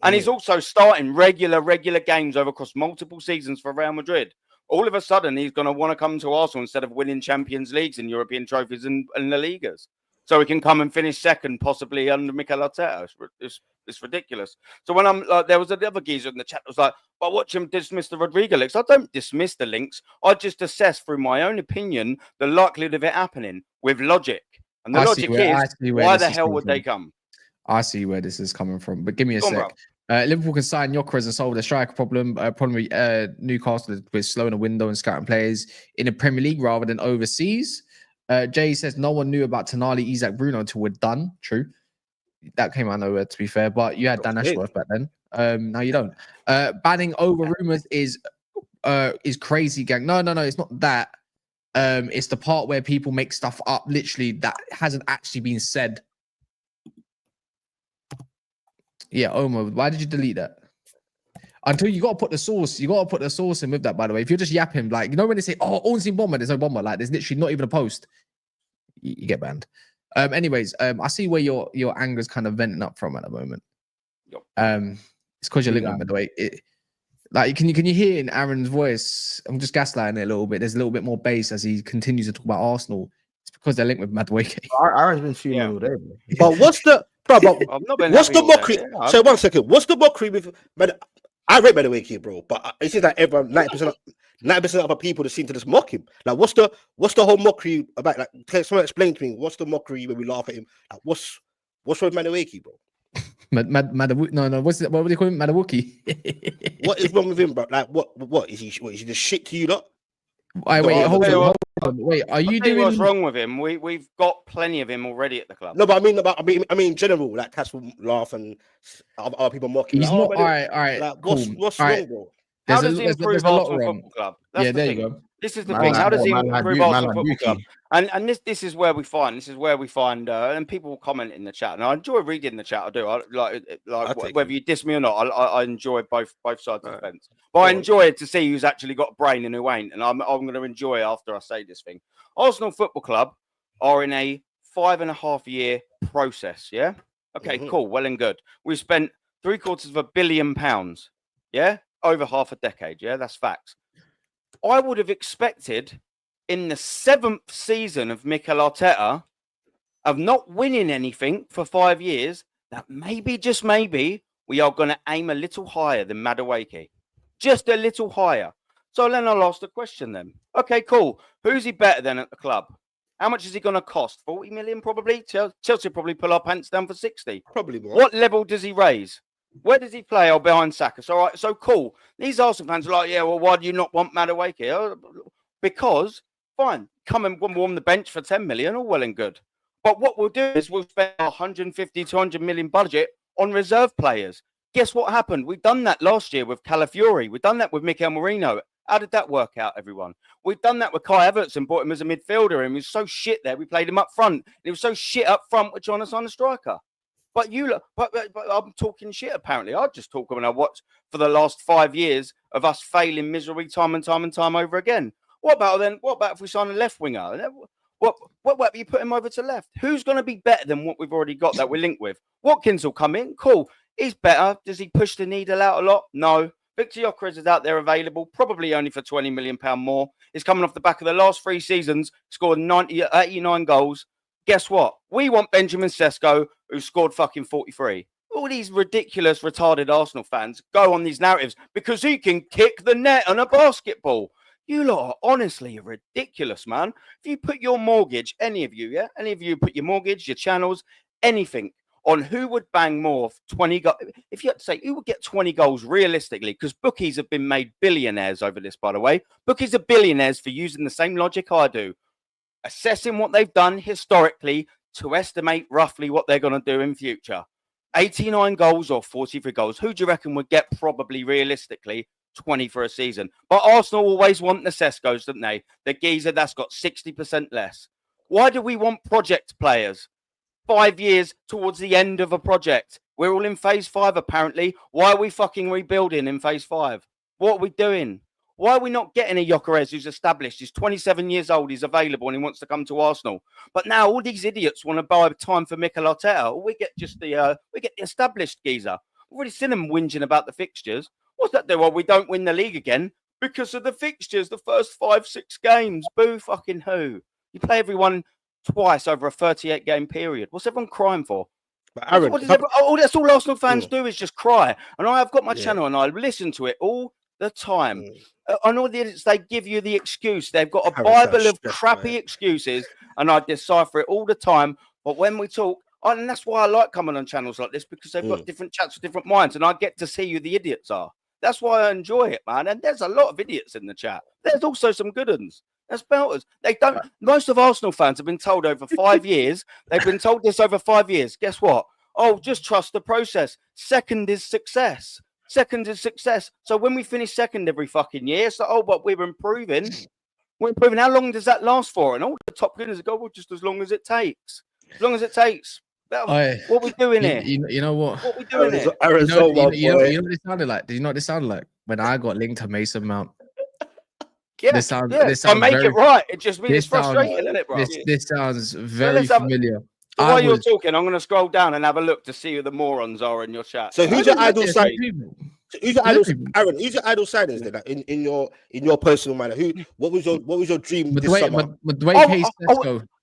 And he's also starting regular games across multiple seasons for Real Madrid. All of a sudden, he's going to want to come to Arsenal instead of winning Champions Leagues and European trophies and La Ligas. So he can come and finish second, possibly under Mikel Arteta. It's ridiculous. So when I'm like, there was another geezer in the chat that was like, well, watch him dismiss the Rodrigo links. I don't dismiss the links. I just assess through my own opinion the likelihood of it happening with logic. And the logic is, why the hell would they come? I see where this is coming from, but give me a sec. Liverpool can sign Gyökeres and solve the striker problem. Probably Newcastle with slowing the window and scouting players in the Premier League rather than overseas. Jay says no one knew about Tonali, Isak, Bruno until we're done. True. That came out of nowhere, to be fair, but you had Dan Ashworth back then. Now you don't. Banning over rumors is crazy, gang. No, it's not that. It's the part where people make stuff up, literally, that hasn't actually been said. Yeah, Omo, why did you delete that? Until you got to put the source, in with that, by the way. If you're just yapping, like, you know when they say, oh, Ornstein bomber, there's no bomber. Like, there's literally not even a post. You get banned. Anyways, I see where your anger's kind of venting up from at the moment. It's because you're linked, by the way. Can you hear in Aaron's voice? I'm just gaslighting it a little bit. There's a little bit more bass as he continues to talk about Arsenal. It's because they're linked with Madueke. Aaron's been fuming all day, bro. But what's the what's the mockery? So 1 second, what's the mockery with? I read Madueke, bro, but it seems like everyone 90% of the people that seem to just mock him. Like, what's the whole mockery about? Like, can someone explain to me what's the mockery when we laugh at him? Like, what's with Madueke, bro? No, what would they call him? Madueke. What is wrong with him, bro? Like, what is he? Is he just shit to you, lot? Hold on. Wait, are you doing what's wrong with him? We've got plenty of him already at the club. No, but I mean, in general, like, cats will laugh and other people mock him. He's like, not all right. Like, cool. what's wrong, bro? How does he improve Arsenal Football Club? There you go. This is the Man thing. like How does he what? Man like improve Duke, man Arsenal like Football Club? Dookie. And this is where we find, and people will comment in the chat. And I enjoy reading the chat. I do. I like whether you diss me or not. I enjoy both sides of the fence. But I enjoy it to see who's actually got a brain and who ain't. And I'm going to enjoy it after I say this thing. Arsenal Football Club are in a 5.5-year process. Yeah. Okay. Cool. Well and good. We've spent £750 million. Yeah. Over half a decade. Yeah. That's facts. I would have expected in the 7th season of Mikel Arteta of not winning anything for 5 years that maybe, just maybe, we are going to aim a little higher than Madueke. Just a little higher. So then I'll ask the question then. Okay, cool. Who's he better than at the club? How much is he going to cost? 40 million probably? Chelsea probably pull our pants down for 60. Probably more. What level does he raise? Where does he play? Oh, behind Saka. So, all right, so cool. These Arsenal fans are like, yeah, well, why do you not want Madueke? Because, fine, come and warm the bench for 10 million, all well and good. But what we'll do is we'll spend 150, 200 million budget on reserve players. Guess what happened? We've done that last year with Calafiori. We've done that with Mikel Merino. How did that work out, everyone? We've done that with Kai Havertz and bought him as a midfielder, and he was so shit there. We played him up front. He was so shit up front with Jonas on the striker. But I'm talking shit, apparently. I just talk when I watch for the last 5 years of us failing miserably time and time over again. What about if we sign a left winger? What if you put him over to left? Who's going to be better than what we've already got that we're linked with? Watkins will come in. Cool. He's better. Does he push the needle out a lot? No. Victor Gyökeres is out there available, probably only for £20 million more. He's coming off the back of the last 3 seasons, scored 89 goals. Guess what? We want Benjamin Sesko, who scored fucking 43. All these ridiculous, retarded Arsenal fans go on these narratives because he can kick the net on a basketball. You lot are honestly ridiculous, man. If you put your mortgage, any of you put your mortgage, your channels, anything on who would bang more 20 goals, if you had to say who would get 20 goals realistically, because bookies have been made billionaires over this, by the way. Bookies are billionaires for using the same logic I do. Assessing what they've done historically to estimate roughly what they're going to do in future. 89 goals or 43 goals. Who do you reckon would get probably realistically 20 for a season? But Arsenal always want the Seskos, don't they? The geezer that's got 60% less. Why do we want project players? 5 years towards the end of a project. We're all in phase 5 apparently. Why are we fucking rebuilding in phase 5? What are we doing? Why are we not getting a Gyökeres who's established? He's 27 years old. He's available and he wants to come to Arsenal. But now all these idiots want to buy time for Mikel Arteta. We get the established geezer. We've already seen them whinging about the fixtures. What's that do? Well, we don't win the league again because of the fixtures. The first 5-6 games. Boo fucking who? You play everyone twice over a 38-game period. What's everyone crying for? But Aaron, that's all Arsenal fans do is just cry. And I've got my channel and I listen to it all the time. On all the idiots, they give you the excuse. They've got a Bible of crappy excuses, and I decipher it all the time. But when we talk, and that's why I like coming on channels like this, because they've got different chats with different minds, and I get to see who the idiots are. That's why I enjoy it, man. And there's a lot of idiots in the chat. There's also some good ones. There's belters. They don't. Most of Arsenal fans have been told over 5 years. They've been told this over 5 years. Guess what? Oh, just trust the process. Second is success. Second is success. So when we finish second every fucking year, it's like, oh, but we're improving. We're improving. How long does that last for? And all the top gunners go, well, just as long as it takes. As long as it takes. What are we doing here? You know what? What are we doing here? You know what this sounded like? Did you know what this sounded like? When I got linked to Mason Mount. This sounds I make it right. It just means it's frustrating, isn't it, bro? This sounds very familiar. While you're talking, I'm going to scroll down and have a look to see who the morons are in your chat. So who's your idol signing? Who's your idol, Aaron? Who's your idol signings then? Like in your personal manner, what was your dream this summer?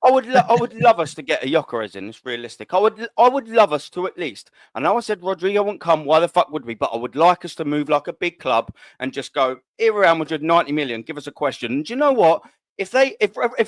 I would love us to get a Gyökeres in. It's realistic. I would love us to at least. I know I said Rodrigo won't come. Why the fuck would we? But I would like us to move like a big club and just go here around with 90 million. Give us a question. And do you know what? If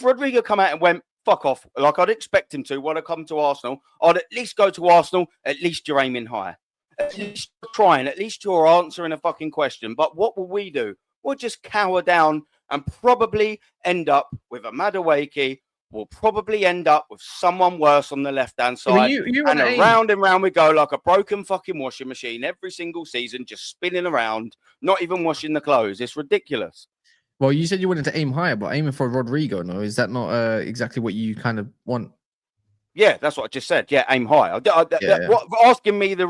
Rodrigo come out and went fuck off, like I'd expect him to, when I come to Arsenal, I'd at least go to Arsenal. At least you're aiming high. At least you're trying. At least you're answering a fucking question. But what will we do? We'll just cower down and probably end up with a Madueke. We'll probably end up with someone worse on the left-hand side. And round we go like a broken fucking washing machine every single season, just spinning around, not even washing the clothes. It's ridiculous. Well, you said you wanted to aim higher, but aiming for Rodrigo, no, is that not exactly what you kind of want? Yeah, that's what I just said. Yeah, aim high. What, asking me the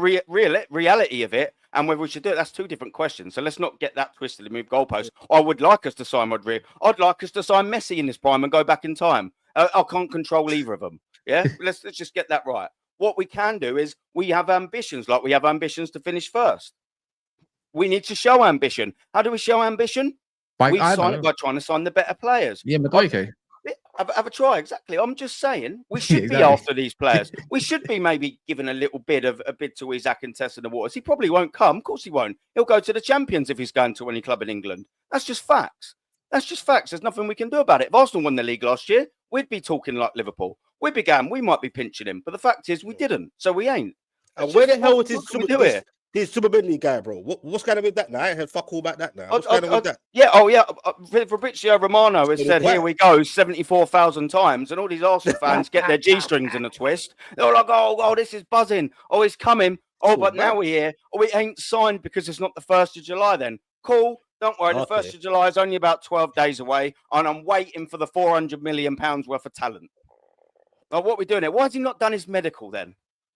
reality of it and whether we should do it, that's two different questions. So let's not get that twisted and move goalposts. I would like us to sign Rodrigo. I'd like us to sign Messi in this prime and go back in time. I can't control either of them. Yeah, let's just get that right. What we can do is we have ambitions, like we have ambitions to finish first. We need to show ambition. How do we show ambition? We sign it by trying to sign the better players. Yeah, Madueke. Have a try. Exactly. I'm just saying we should be after these players. We should be maybe giving a bid to Isak and Tess in the waters. He probably won't come. Of course he won't. He'll go to the Champions if he's going to any club in England. That's just facts. That's just facts. There's nothing we can do about it. If Arsenal won the league last year, we'd be talking like Liverpool. We might be pinching him. But the fact is we didn't. So we ain't. And where the hell is this Super Bentley guy, bro? What's going on with that now? I ain't heard fuck all about that now. What's going on with that? Yeah, Fabrizio Romano has said, here we go, 74,000 times. And all these Arsenal fans get their G-strings in a twist. They're like, oh, this is buzzing. Oh, he's coming. Oh, but now we're here. Oh, we ain't signed because it's not the 1st of July then. Cool. Don't worry. The 1st of July is only about 12 days away. And I'm waiting for the £400 million worth of talent. Now, what are we doing here? Why has he not done his medical then?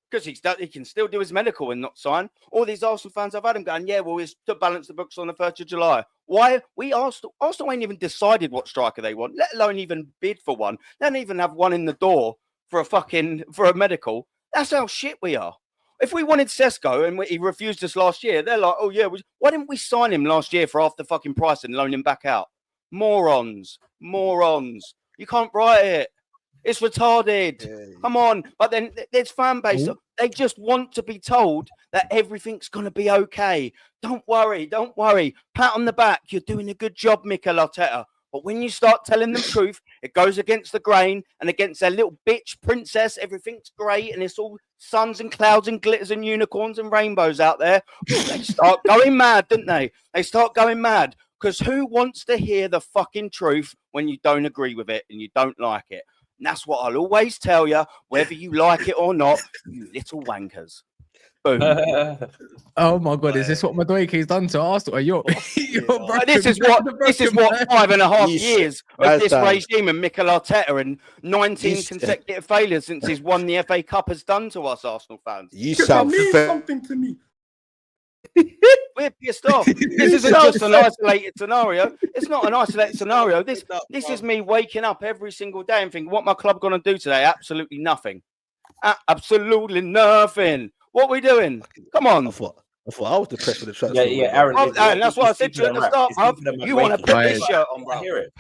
Because he can still do his medical and not sign. All these Arsenal fans I've had him going, yeah, well, he's to balance the books on the 1st of July. Why? Arsenal ain't even decided what striker they want, let alone even bid for one. They don't even have one in the door for a medical. That's how shit we are. If we wanted Sesko and he refused us last year, they're like, oh, yeah, why didn't we sign him last year for half the fucking price and loan him back out? Morons. You can't write it. It's retarded. Yeah. Come on. But then there's fan base. They just want to be told that everything's going to be okay. Don't worry. Pat on the back. You're doing a good job, Mikel Arteta. But when you start telling them truth, it goes against the grain and against their little bitch princess. Everything's great and it's all suns and clouds and glitters and unicorns and rainbows out there. They start going mad, didn't they? They start going mad because who wants to hear the fucking truth when you don't agree with it and you don't like it? And that's what I'll always tell you, whether you like it or not, you little wankers. Boom. Oh my God, is this what Madueke's done to Arsenal? This is what 5.5 years of this regime and Mikel Arteta and 19 consecutive failures since he's won the FA Cup has done to us Arsenal fans. You sound something to me. We're pissed off. This isn't just an isolated scenario. It's not an isolated scenario. This is me waking up every single day and thinking, what my club going to do today? Absolutely nothing. Absolutely nothing. What are we doing? Come on. I thought I was depressed with the transfer. Yeah, Aaron. And that's why I said to you at the start, bruv. You want to put this shirt on, bro. I hear it.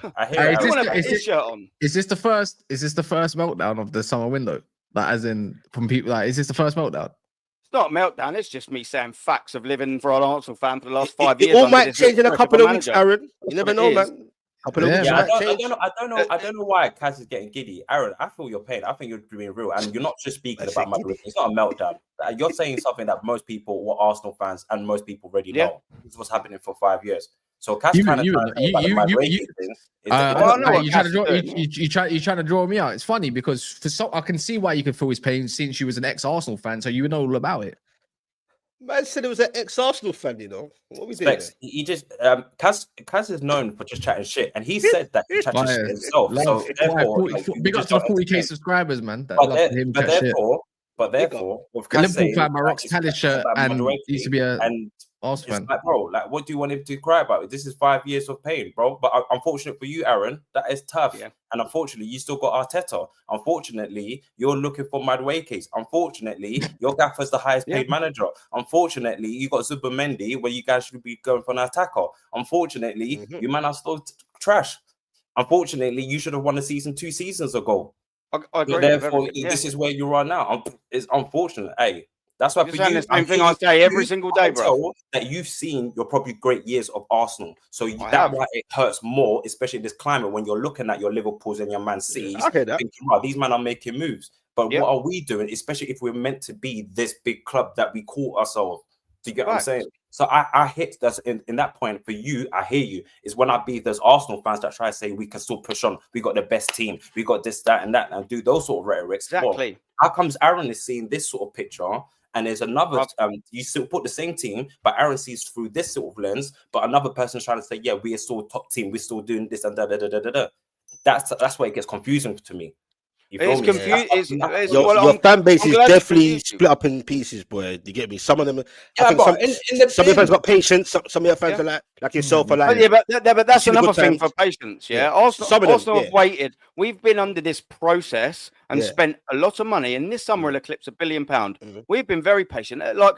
You want to put this shirt on. Is this the first meltdown of the summer window? Like, as in from people, like, is this the first meltdown? It's not a meltdown. It's just me saying facts of living for an Arsenal fan for the last 5 years. It all might change in a couple of weeks, Aaron. You never know, man. I don't know why Kaz is getting giddy. Aaron, I feel your pain. I think you're being real, and you're not just speaking about Madueke. It's not a meltdown. You're saying something that most people, what Arsenal fans and most people already know. This was happening for 5 years. So Kaz you trying to draw me out. It's funny because I can see why you could feel his pain since you was an ex-Arsenal fan, so you would know all about it. Man said it was an ex-Arsenal fan, you know. What we doing? He just Kaz is known for just chatting shit, and he said that he chatted shit himself. So therefore, big up to the 40K subscribers, man. But therefore, with Liverpool fan, my Rock's Palace shirt, and used to be a Arsenal fan. Like, bro, like, what do you want him to cry about? This is 5 years of pain, bro. But unfortunate for you, Aaron, that is tough. Yeah. And unfortunately, you still got Arteta. Unfortunately, you're looking for Madueke's. Unfortunately, your gaffer's the highest paid manager. Unfortunately, you got Zubimendi, where you guys should be going for an attacker. Unfortunately, you man are still trash. Unfortunately, you should have won the season 2 seasons ago. I agree. Therefore, this is where you are now. It's unfortunate. Hey, that's why for you, the same thing I say every single day, bro. That you've seen your probably great years of Arsenal, so that's why it hurts more, especially in this climate when you're looking at your Liverpools and your Man Cities. Thinking, wow, these men are making moves. But what are we doing? Especially if we're meant to be this big club that we call ourselves. Do you get what I'm saying? So I hit that in that point for you. I hear you. Is when I beat those Arsenal fans that try to say we can still push on. We got the best team. We got this, that, and that, and do those sort of rhetorics. Exactly. Well, how comes Aaron is seeing this sort of picture and there's another. You still put the same team, but Aaron sees through this sort of lens. But another person's trying to say, yeah, we are still top team. We're still doing this and da da da da da. That's where it gets confusing to me. It's confusing. Your fan base is definitely split up in pieces, boy. You get me? Some of them, I think some of your fans got patience. Some of your fans are like yourself, are like. But that's another thing for patience. Yeah, Arsenal have waited. We've been under this process and spent a lot of money, and this summer will eclipse £1 billion. We've been very patient. Like,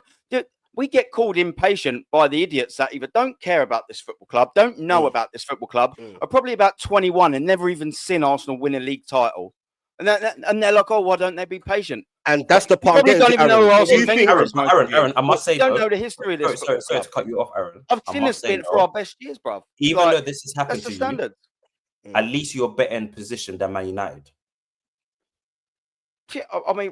we get called impatient by the idiots that either don't care about this football club, don't know about this football club, are probably about 21 and never even seen Arsenal win a league title. And they're like, oh, why don't they be patient? And that's the part. You don't even know who Aaron, I must say, you don't know the history of this. Sorry to cut you off, Aaron. I've seen this been for our best years, bro. Even though this has happened to you, standard. At least you're better in position than Man United. Yeah, I mean,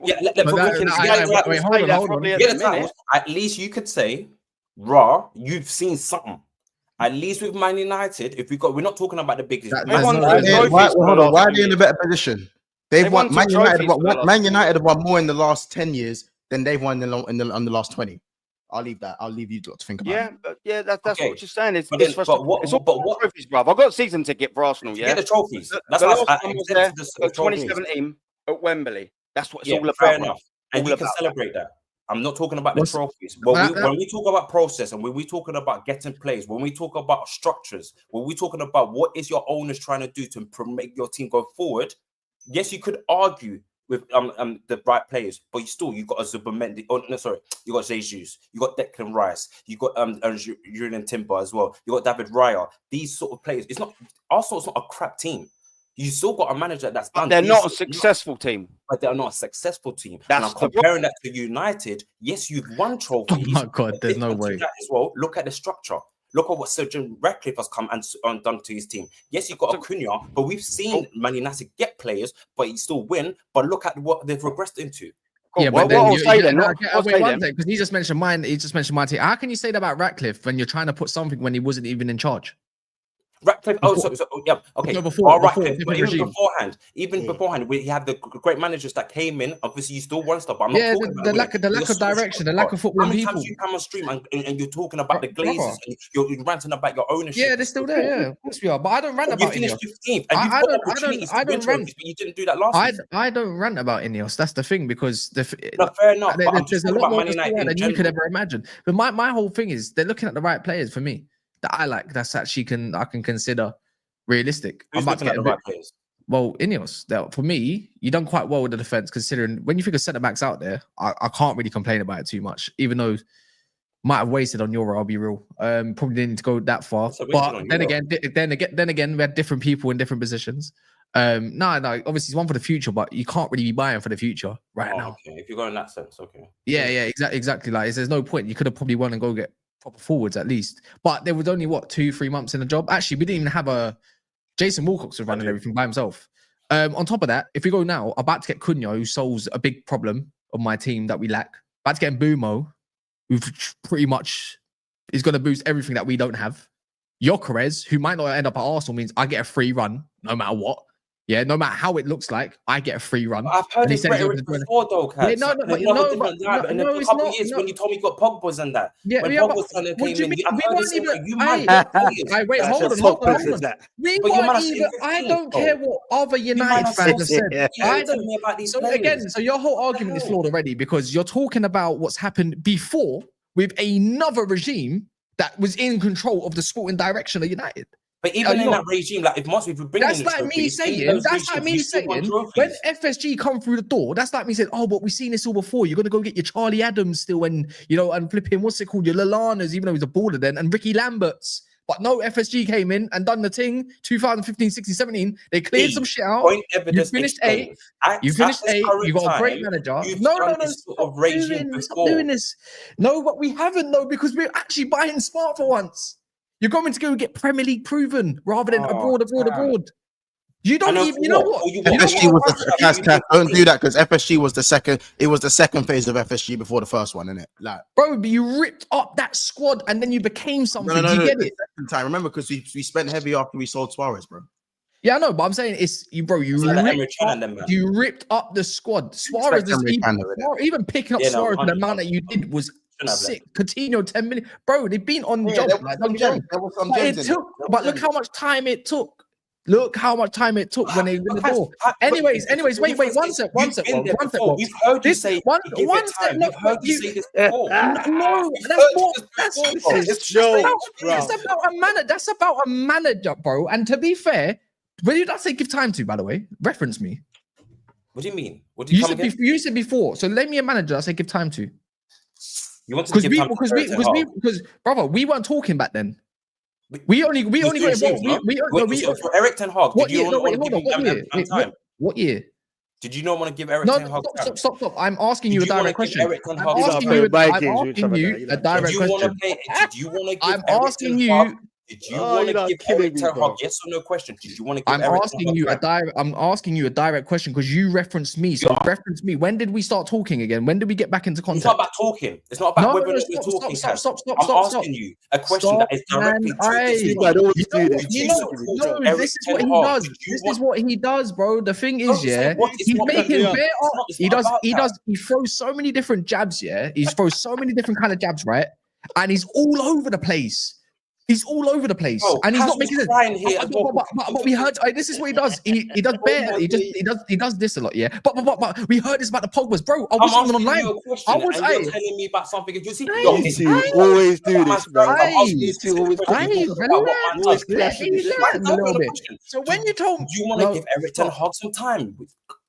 at least you could say, "Raw, you've seen something." At least with Man United, we're not talking about the biggest. Why are they in a better position? They've won. Man United have won more in the last 10 years than they've won in the last 20. I'll leave that. I'll leave you to think about. That's what you're saying. It's all trophies, bro. I've got season ticket for Arsenal. Yeah, get the trophies. That's what I was there. 2017 at Wembley. That's what it's all about. Fair enough. And you can celebrate that. I'm not talking about the trophies, but when we talk about process and when we're talking about getting plays, when we talk about structures, when we're talking about what is your owners trying to do to make your team go forward, yes, you could argue with the right players, but you got a Zubomendi. Oh no, sorry, you got Jesus, you got Declan Rice, you got Julian Timber as well, you got David Raya. These sort of players, Arsenal's not a crap team. You still got a manager that's done. They're not a successful team. But they're not a successful team. And I'm comparing that to United. Yes, you've won trophies. Oh my God, there's no way. That as well. Look at the structure. Look at what Sir Jim Ratcliffe has come and done to his team. Yes, you've got Acuna, but we've seen Man United get players, but you still win. But look at what they've regressed into. Yeah, but because he just mentioned mine. He just mentioned my team. How can you say that about Ratcliffe when you're trying to put something when he wasn't even in charge? Ratcliffe, okay. No, before, even beforehand, we had the great managers that came in. Obviously, you still won stuff. But I'm not talking about the lack of direction, the lack of football. How many times you come on stream and you're talking about the Glazers and you're ranting about your ownership? Yeah, they're still there. Yeah, of course we are. But I don't rant about Ineos. 15th, and I don't rant. But you didn't do that last season. I don't rant about Ineos. That's the thing because fair enough. There's a lot more than you could ever imagine. But my whole thing is they're looking at the right players for me that I like. That's actually I can consider realistic. Who's looking at the right players? Well, Ineos. For me, you done quite well with the defense, considering when you think of centre backs out there. I can't really complain about it too much, even though might have wasted on Euro. I'll be real. Probably didn't need to go that far. But then again, we had different people in different positions. No. Obviously, it's one for the future, but you can't really be buying for the future right now. Okay, if you go in that sense, okay. Yeah, exactly. Like, there's no point. You could have probably won and go get proper forwards at least. But there was only 2-3 months in the job. Actually, we didn't even have a Jason Wilcox was running everything by himself. On top of that, if we go now, about to get Cunha, who solves a big problem on my team that we lack. About to get Mbeumo, who pretty much is going to boost everything that we don't have. Gyökeres, who might not end up at Arsenal, means I get a free run no matter what. Yeah, no matter how it looks like, I get a free run. I've heard this rhetoric before, though, Kaz. Yeah, in a couple of years when you told me you got Pogba's and that. Yeah, when Pogba's came in, wait, hold on. I don't care what other United fans have said. I don't. So your whole argument is flawed already because you're talking about what's happened before with another regime that was in control of the sporting direction of United. But even in that regime, like if we bring that's like me saying when FSG come through the door, that's like me saying, oh, but we've seen this all before. You're gonna go get your Charlie Adams still, and and flipping what's it called, your Lallana's, even though he's a baller then, and Ricky Lambert's. But no, FSG came in and done the thing. 2015, 16, 17. They cleared some shit out. You finished 8th. You finished 8th. You got a great manager. No. Stop doing this. No, but we haven't though because we're actually buying smart for once. You're going to go get Premier League proven rather than abroad. You don't even, you know what? FSG was the don't do that because FSG was the second. It was the second phase of FSG before the first one, isn't it? Like, bro, but you ripped up that squad and then you became something. Do you get it? Second time, remember? Because we spent heavy after we sold Suarez, bro. Yeah, I know, but I'm saying it's you, bro. You ripped up the squad. Suarez is even picking up Suarez for the amount that you did was sick. Coutinho 10 million, bro. They've been on job. Like, don't get me wrong. But look how much time it took. Look how much time it took when they win the ball. Anyways, wait, one sec. We've heard you say one sec. We've heard you say this before. No, that's about a manager. That's about a manager, bro. And to be fair, where did I say give time to? By the way, reference me. What do you mean? What did you said before? So let me a manager. I say give time to. You want to give time because brother, we weren't talking back then. We only got involved. For Eric Ten Hag, did you want to give time? What year? Did you not want to give Eric Ten Hag time? Stop. I'm asking you a direct question. I'm asking you a direct question. Did you want to give Eric Ten Hag? Did you want to give Eric Ten Hag? Yes or no question? Did you want to give Eric Ten Hag? I'm asking you a direct question because you referenced me. So reference me. When did we start talking again? When did we get back into contact? It's not about talking. It's not about whether we're talking. Stop. I'm asking you a question that is directly to this is what he does. This is what he does, bro. The thing is, he's making better. He throws so many different jabs, He throws so many different kind of jabs, right? And he's all over the place. He's all over the place, and he's not making it. But we heard this is what he does. He does better. He does this a lot, But we heard this about the Pogbas, bro. I wasn't even online. You're telling me about something. You see, you always do this, bro. So when you told me, you want to give Eric Ten Hag some time,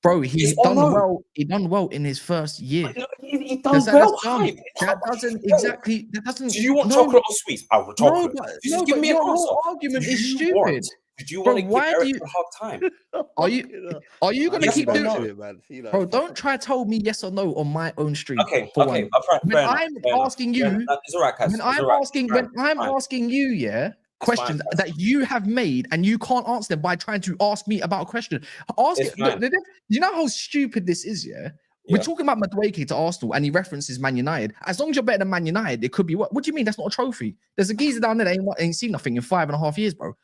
bro, he's done well. He done well in his first year. He done well. That doesn't. Do you want chocolate or sweets? I will chocolate. No, give me your whole argument is stupid. Did you want to give Eric Ten Hag time? Are you gonna keep doing it, man? Bro, don't try to tell me yes or no on my own stream. Okay. When I'm asking you, questions that you have made and you can't answer them by trying to ask me about a question. You know how stupid this is, We're talking about Madueke to Arsenal and he references Man United. As long as you're better than Man United, it could be what do you mean that's not a trophy? There's a geezer down there that ain't seen nothing in 5.5 years, bro.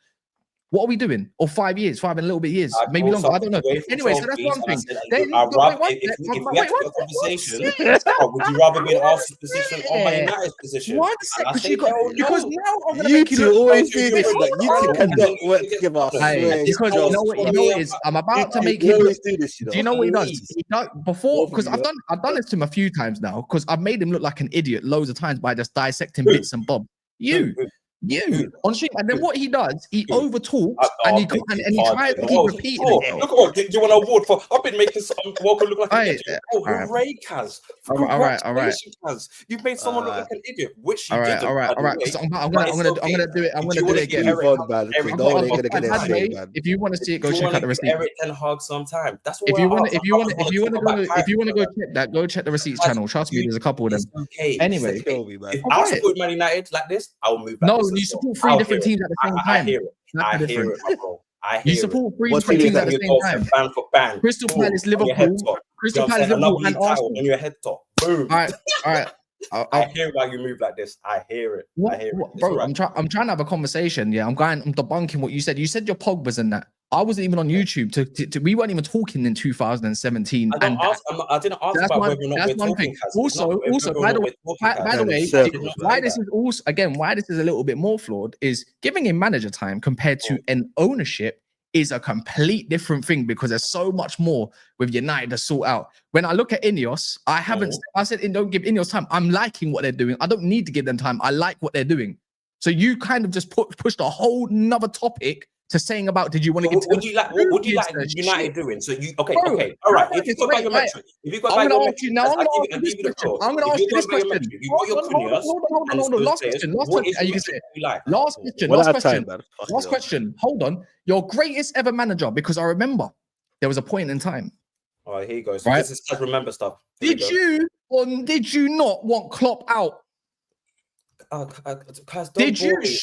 What are we doing? Or 5 years, 5 and a little bit years, maybe longer. I don't know. Anyway, so that's one thing. Then, if we have a conversation, would you rather be in Arsenal's position or Man United's position? One sec, because now I'm gonna make you always do this. Like, you can conduct work together. Because you know what it is. I'm about to make him. Do you know what he does? He does before because I've done this to him a few times now because I've made him look like an idiot loads of times by just dissecting bits and bobs. You on stream, and then what he does, he over talks and he tries to keep repeating it. Look what you want an award for. I've been making someone look like an idiot. Hooray, Kaz! All right. You've made someone look like an idiot, which you didn't. All right. I'm gonna do it. I'm gonna do it again. If you want to see it, go check out the receipt. Eric Ten Hag sometime. That's what if you want to go check that, go check the receipts channel. Trust me, there's a couple of them. Anyway, if I support Man United like this, I will move back. No, you support 3 different teams at the same time. I hear it, my bro. You support 3 different teams at the same time. Band for band. Crystal Palace, Liverpool, and Arsenal. On your head top. Boom. All right. I hear why you move like this. I hear it. Bro, I'm trying to have a conversation. I'm debunking what you said. You said your Pogba's and that. I wasn't even on YouTube. We weren't even talking in 2017. I didn't ask about whether or not we're talking. Also, by the way, why this is a little bit more flawed is giving a manager time compared to an ownership is a complete different thing because there's so much more with United to sort out. When I look at Ineos, I said don't give Ineos time. I'm liking what they're doing. I don't need to give them time. I like what they're doing. So you kind of just pushed a whole nother topic to saying about did you want to get what would you like United doing? So you okay, all right. If you've got biometric, I'm gonna ask you this question. Hold on. Last question. Hold on. Your greatest ever manager, because I remember there was a point in time. All right, here you go. So this is remember stuff. Did you or did you not want Klopp out? Guys, Did don't you? bore me.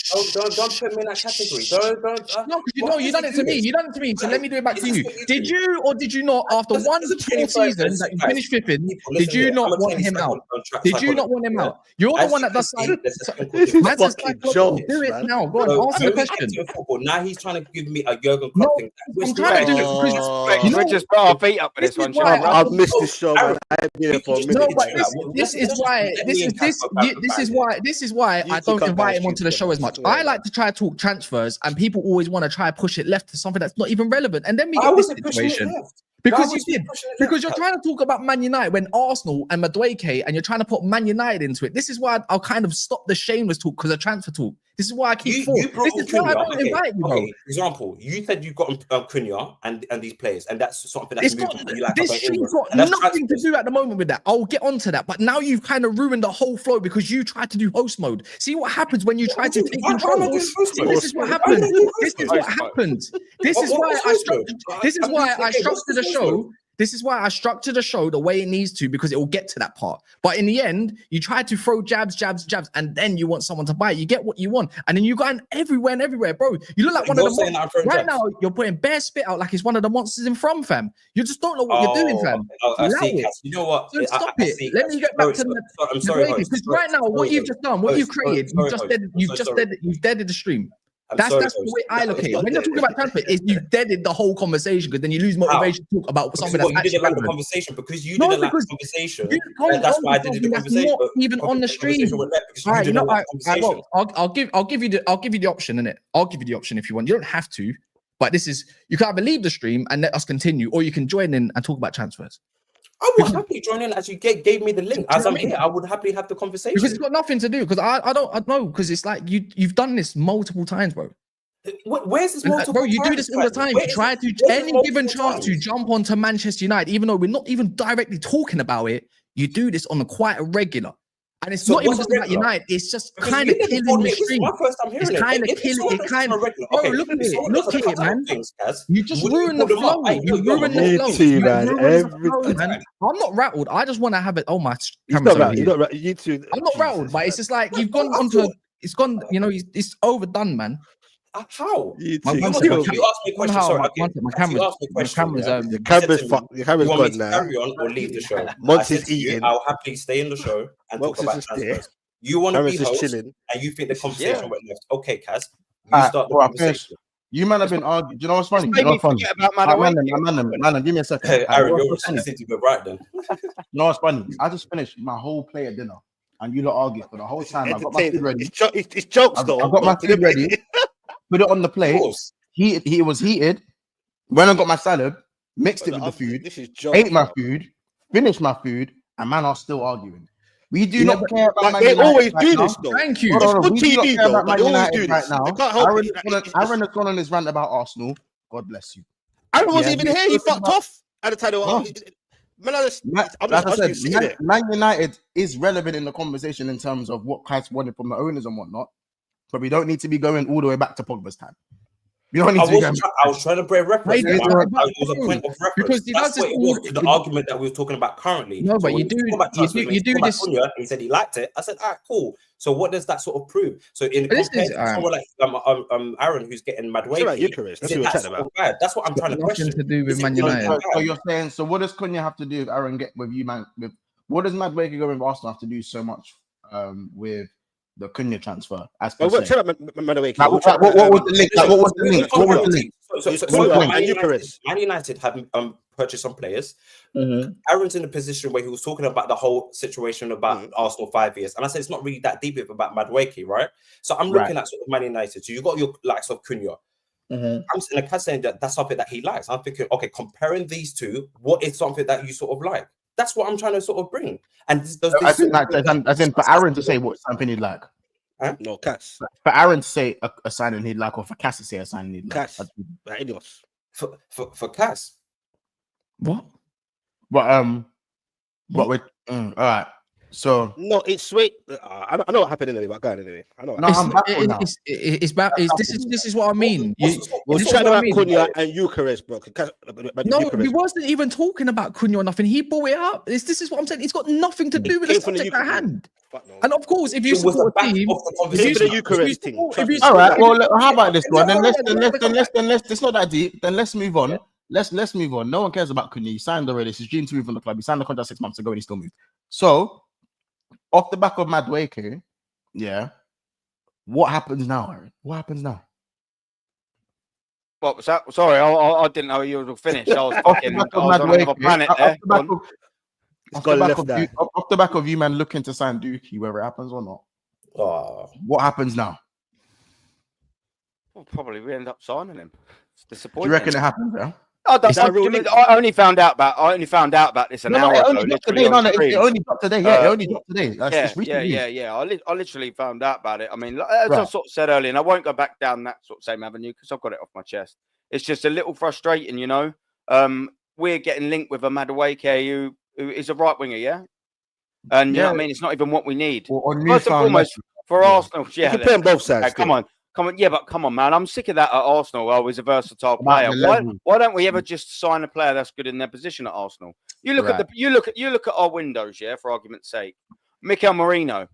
Don't put me in that category. Don't. No, because Why you does done he it do to me. this? You done it to me. So let me do it back Is to this you. what you Did do? you or did you not, after As a one 25 full season listen, that you guys, finished fifth in, people, did listen you here. not I'm gonna want tell you him out? on Did you not psychology, want him yeah? out? You're the As one you that can does see, there's a thing called This is Man says fucking psychology. jokes, Do it man. now. Go on, So answer the very question. active in football. Now he's trying to give me a Jurgen No, Klopp thing. I'm trying to do it because you We'll know just put our feet up for this this is one, shall we, why bro? I've missed this show, man. Aaron, I ain't been here we for a can just no, minute, but do man. that. this is Let's why just let me and Casper this is why You I two don't come invite down him onto the street show as together, much. I I swear. like to try to talk transfers, and people always want to try to push it left to something that's not even relevant, and then we I get this wasn't pushing it situation. left. Because Why you was he did. pushing it Because left, you're Cas? trying to talk about Man United when Arsenal and Madueke, and you're trying to put Man United into it. This is why I'll kind of stop the shameless talk because of transfer talk. This is why I keep forward. You brought This in is why I Cunha. don't invite you, bro. Okay. Example, you said you've got Cunha and these players, and that's something that's It's got moving. You like this about stream's England, got and that's nothing to transfers. do at the moment with that. I'll get onto that, but now you've kind of ruined the whole flow because you tried to do host mode. See what happens when you try to take Why am I control. doing host See, mode? this is what Why am I happens. doing This host is mode? what happens. This is What- why what's I host mode? structured. This is I'm why used to I the game. What's structured the host mode? show. This is why I structured the show the way it needs to because it will get to that part. But in the end, you try to throw jabs, and then you want someone to buy it. You get what you want, and then you go everywhere and everywhere, bro. You look like one of You're the saying that I'm throwing right jabs? now. You're putting bare spit out like it's one of the monsters in From, fam. You just don't know what you're doing, fam. I Allow see, it. Cass. You know what? So stop I it. see, Let Cass. me get back to I'm sorry, host. because right now, what you've just done, what you've created, you've deaded the stream. That's the way I look at it. When you're talking about transfer, is you've deaded the whole conversation because then you lose motivation to talk about something that's you actually didn't like the relevant. conversation because you No, didn't like the because conversation. You can't And that's go why I to did the something that's conversation. not even on the stream. All All right, you know, I'll give you the option, innit? I'll give you the option if you want. You don't have to, but this is you can either leave the stream and let us continue, or you can join in and talk about transfers. I would happily join in as you gave me the link. Do you As know I'm what I mean? here, I would happily have the conversation. Because it's got nothing to do. Because I don't know. Because it's like you've done this multiple times, bro. Where's this multiple bro, you times, do this all the Kai? time. Where You is try it- to where's any this given multiple chance to times? jump onto Manchester United, even though we're not even directly talking about it. You do this on a quite a regular, and it's So not even what's just a about regular? United. It's just Because kind you of never killing told the me. This is stream. my first time hearing It's it. kind of If killing. someone It does kind a of. regular, Bro, okay, look at if it. someone Look does a at it, cut out man. things, Kaz, You just wouldn't you ruined the call them flow. up? Hey, You yo, ruined yo, the You flow. two, You man, ruined every the flow, time. man. I'm not rattled. I just want to have it. Oh, my He's camera's not over right. here. You're not right. You two. I'm not rattled, but it's just like you've gone onto. It's gone. You know, it's overdone, man. How? You My two. one You second, asked me a question. Sorry, okay. my You camera's asked me a question. my camera's yeah? Your You said camera's to me, fucked. Your camera's you want me gone to now. carry on or leave the show? I Monks said is to you, eating. I'll happily stay in the show and Monks talk is about just there. transfers. You want to be Camera's just host, chilling. and you think the This is- conversation yeah. went left. Okay, Kaz, you Alright, start the well, I finished. conversation. You man have been arguing. Do you know what's funny? Just You know made me what's funny? forget about Alright, Madueke. man, give me a second. Hey, Alright, Aaron, you know your what's funny? response needs to go right then. You know what's funny? I just finished my whole play at dinner, and you lot argued for the whole time. I got my food ready. It's jokes I've though. got my food ready. Put it on the Of plate. course. He was heated. When I got my salad, mixed it with the food, This is jokes. ate my bro. food, finished my food, and man are still arguing. We do Yeah, not but- care about Like Man they United always right do now. this though. Thank you. Hold on, It's good we do not TV care though, about but Man they always United do right this. now. They can't help Aaron it. has gone on his rant about Arsenal. God bless you. Aaron wasn't Yeah, even here. He he's fucked talking off at the time. No. Man, I'm just Like I said, sitting there. Man United is relevant in the conversation in terms of what Kais wanted from the owners and whatnot, but we don't need to be going all the way back to Pogba's time. We don't need to be going. I was trying to bring reference. Wait, It but- was a point of reference. because he That's does what this it was all- to the argument that we were talking about currently. No, but when you we do- talk about you transfers, do- when you do talk about this- Cunha, and he said he liked it. I said, all right, cool. So what does that sort of prove? So in But this compared is, to someone like Aaron, who's getting Madueke, It's about Eucharist. That's is what it we're that chatting sort about. of bad? That's what I'm trying to Nothing question. to do with Is it Man really United. that So bad? you're saying, so what does Cunha have to do if Aaron get with you, man? With what does Madueke go with Arsenal have to do so much with the Cunha transfer? As per Well, we'll se? chat about Madueke. Like, We'll chat what about, was the link? Like, what was the link? What was the link? So and Eucharist. Man United have purchased some players. Mhm. Aaron's in a position where he was talking about the whole situation about Arsenal 5 years, and I said it's not really that deep about Madueke, right? So I'm looking at sort of Man United. So you got your likes of Cunha. Mhm. I'm saying that that's something that he likes. I'm thinking, okay, comparing these two, what is something that you sort of like? That's what I'm trying to sort of bring. And As in for Aaron to say what something he'd like. No, Cass. For Aaron to say a signing he'd like, or for Cass to say a signing he'd like. Cass. Anyos. for Cass. What? But with all right. So No, it's sweet. I know what happened anyway, but go on anyway. I know. No, I'm baffled now. This is what I mean. We're This is chatting what I about mean. Cunha and Eucharist, bro. No, we wasn't even talking about Cunha or nothing. He brought it up. This is what I'm saying. It's got nothing to do with the came from the subject at hand. Fuck no. And of course, if you It was support the a back team, of the Came conversation. for the Eucharist thing. Trust me. all right. Well, how about this one? Then let's. It's not that deep. Then let's move on. Let's move on. No one cares about Cunha. He signed already. It's his dream to move from the club. He signed the contract 6 months ago and he still moved. So, off the back of Madueke, yeah. What happens now, Aaron? What happens now? What was that? Sorry, I didn't know you were finished. I was fucking. I was on another planet there. Off the back of you, man, looking to sign Dookie, whether it happens or not. What happens now? Well, probably we end up signing him. It's Do disappointing. you reckon it happens? Yeah. I only found out about this an hour ago. It only dropped today. Yeah, it only dropped today. I literally found out about it. I mean, as I sort of said earlier, and I won't go back down that sort of same avenue because I've got it off my chest. It's just a little frustrating, you know. We're getting linked with a Madueke who is a right winger, yeah. And you know what I mean, it's not even what we need. First and foremost, for Arsenal, you can play on both sides. Come on, but come on, man. I'm sick of that at Arsenal. Oh, he's a versatile player. Why don't we ever just sign a player that's good in their position at Arsenal? You look at you look at our windows, yeah, for argument's sake. Mikel Merino,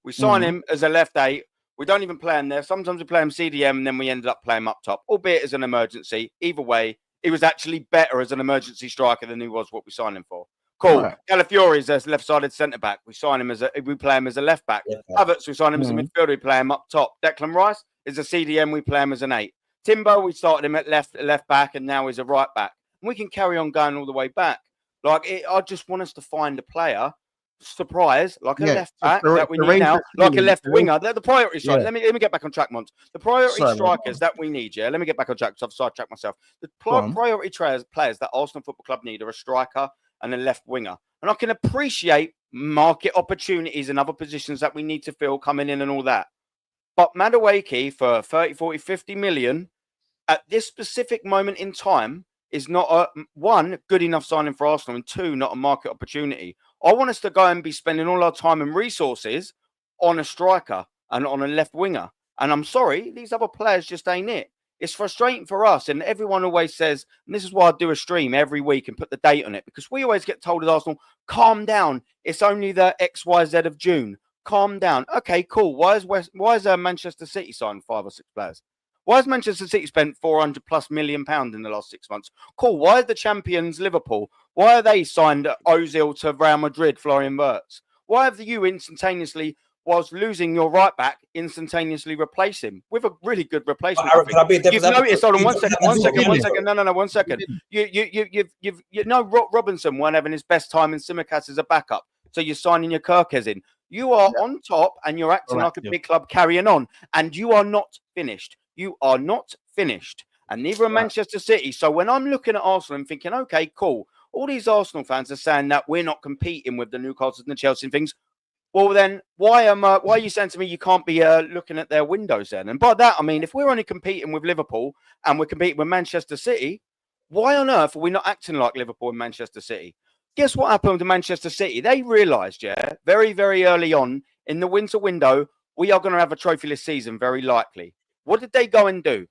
we sign him as a left 8. We don't even play him there. Sometimes we play him CDM, and then we ended up playing him up top, albeit as an emergency. Either way, he was actually better as an emergency striker than he was what we signed him for. Cool. Right. Calafiori is a left-sided centre-back. We sign him we play him as a left-back. Havertz, we sign him as a midfielder. We play him up top. Declan Rice is a CDM. We play him as an 8. Timber, we started him at left-back, and now he's a right-back. And we can carry on going all the way back. I just want us to find a player, surprise, like a left-back that we need now, like a left winger. They're the priority strikers. Let me get back on track, Mont. The priority strikers that we need, let me get back on track because I've sidetracked myself. The priority players that Arsenal Football Club need are a striker and a left winger. And I can appreciate market opportunities and other positions that we need to fill coming in and all that. But Madueke for 30, 40, 50 million at this specific moment in time is not a one, good enough signing for Arsenal, and two, not a market opportunity. I want us to go and be spending all our time and resources on a striker and on a left winger. And I'm sorry, these other players just ain't it. It's frustrating for us. And everyone always says, and this is why I do a stream every week and put the date on it, because we always get told as Arsenal, calm down. It's only the XYZ of June. Calm down. Okay, cool. Why is Manchester City signed 5 or 6 players? Why has Manchester City spent £400+ million in the last 6 months? Cool. Why is the champions Liverpool? Why are they signed Ozil to Real Madrid, Florian Wirtz? Why have you instantaneously, whilst losing your right back, instantaneously replace him with a really good replacement? Aaron, can I be a You've noticed. Hold on, 1 second. No, 1 second. You know, Robinson weren't having his best time in Simicast as a backup, so you're signing your Kirkes in. You are on top, and you're acting like a big club carrying on, and you are not finished. You are not finished, and neither are Manchester City. So when I'm looking at Arsenal and thinking, okay, cool, all these Arsenal fans are saying that we're not competing with the Newcastle and the Chelsea and things. Well, then why are you saying to me you can't be looking at their windows then? And by that I mean, if we're only competing with Liverpool and we're competing with Manchester City, why on earth are we not acting like Liverpool and Manchester City? Guess what happened to Manchester City? They realised, very, very early on in the winter window, we are going to have a trophyless season, very likely. What did they go and do?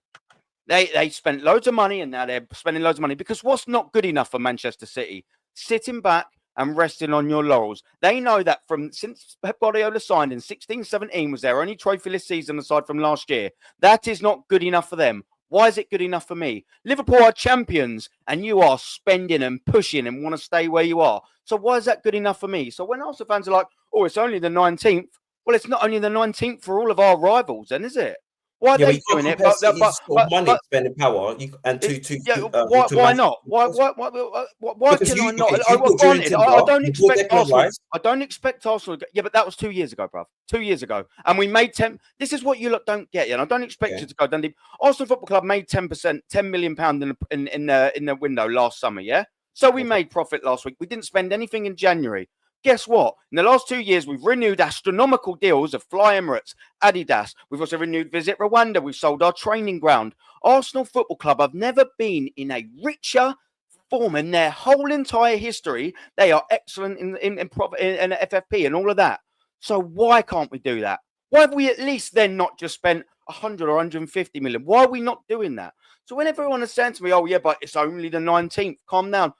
They spent loads of money, and now they're spending loads of money because what's not good enough for Manchester City? Sitting back and resting on your laurels. They know that since Pep Guardiola signed in 16-17 was their only trophyless season aside from last year. That is not good enough for them. Why is it good enough for me? Liverpool are champions and you are spending and pushing and want to stay where you are. So why is that good enough for me? So when Arsenal fans are like, oh, it's only the 19th. Well, it's not only the 19th for all of our rivals then, is it? Why are they doing it? Money spending power why not? Why can I not? I don't expect Arsenal. I don't expect Arsenal. Yeah, but that was 2 years ago, bruv. 2 years ago, and we made 10. This is what you lot don't get, and I don't expect you to go down deep. Arsenal Football Club made 10%, £10 million in the window last summer. Yeah, so we made profit last week. We didn't spend anything in January. Guess what? In the last 2 years, we've renewed astronomical deals of Fly Emirates, Adidas. We've also renewed Visit Rwanda. We've sold our training ground. Arsenal Football Club have never been in a richer, form in their whole entire history. They are excellent in FFP and all of that. So why can't we do that? Why have we at least then not just spent 100 or 150 million? Why are we not doing that? So when everyone is saying to me, oh yeah, but it's only the 19th, calm down.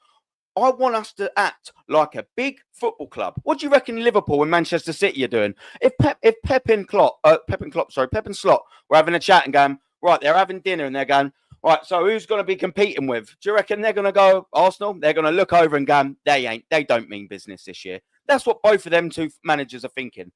I want us to act like a big football club. What do you reckon Liverpool and Manchester City are doing? If Pep and Slot were having a chat and going, right, they're having dinner and they're going, right, so who's going to be competing with? Do you reckon they're going to go Arsenal? They're going to look over and go, they don't mean business this year. That's what both of them two managers are thinking.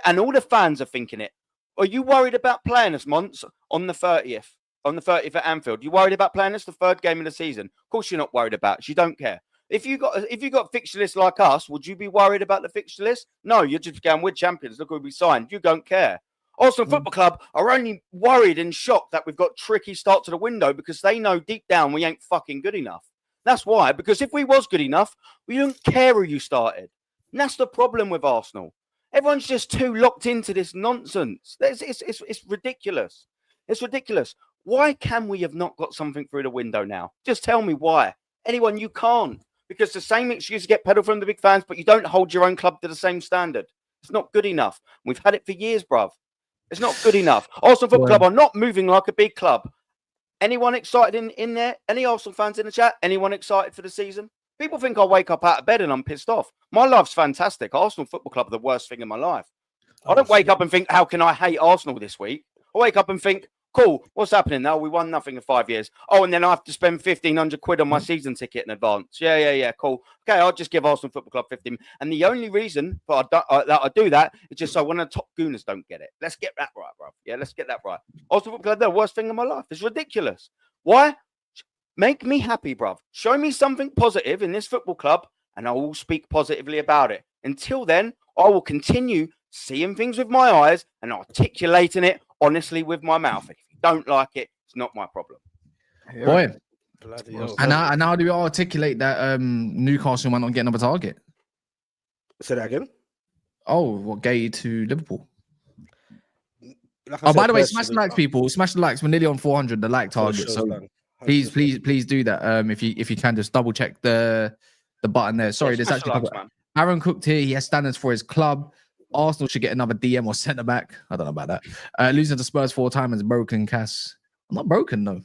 And all the fans are thinking it. Are you worried about playing us, Monts, on the 30th? On the 30th at Anfield? You worried about playing us the third game of the season? Of course you're not worried about it. You don't care. If you got fixture lists like us, would you be worried about the fixture list? No, you're just going, we're champions. Look who we signed. You don't care. Arsenal Football Club are only worried and shocked that we've got tricky start to the window because they know deep down we ain't fucking good enough. That's why. Because if we was good enough, we don't care who you started. And that's the problem with Arsenal. Everyone's just too locked into this nonsense. It's ridiculous. It's ridiculous. Why can we have not got something through the window now? Just tell me why. Anyone, you can't. Because the same excuse get peddled from the big fans, but you don't hold your own club to the same standard. It's not good enough. We've had it for years, bruv. It's not good enough. Arsenal Football Club are not moving like a big club. Anyone excited in there? Any Arsenal fans in the chat? Anyone excited for the season? People think I wake up out of bed and I'm pissed off. My life's fantastic. Arsenal Football Club are the worst thing in my life. I don't wake up and think, how can I hate Arsenal this week? I wake up and think, cool, what's happening now? We won nothing in 5 years. Oh, and then I have to spend 1,500 quid on my season ticket in advance. Yeah, cool. Okay, I'll just give Arsenal Football Club 15. And the only reason that I do that is just so when the top gooners don't get it. Let's get that right, bro. Yeah, let's get that right. Arsenal Football Club, they're the worst thing in my life. It's ridiculous. Why? Make me happy, bruv. Show me something positive in this football club, and I will speak positively about it. Until then, I will continue seeing things with my eyes and articulating it honestly with my mouth. If you don't like it, it's not my problem. Boy, Bloody hell. and how do we articulate that Newcastle might not get another target? Say that again. Oh, what Guehi to Liverpool? Like I Oh, said, by the way, smash the personally, likes, people. Smash the likes. We're nearly on 400, the like target. sure, So man. please do that. If you can, just double check the button there. Sorry, there's Smash actually the likes, man. Aaron Cooked here. He has standards for his club. Arsenal should get another DM or centre back. I don't know about that. Losing to Spurs 4 times is broken. Cass, I'm not broken though.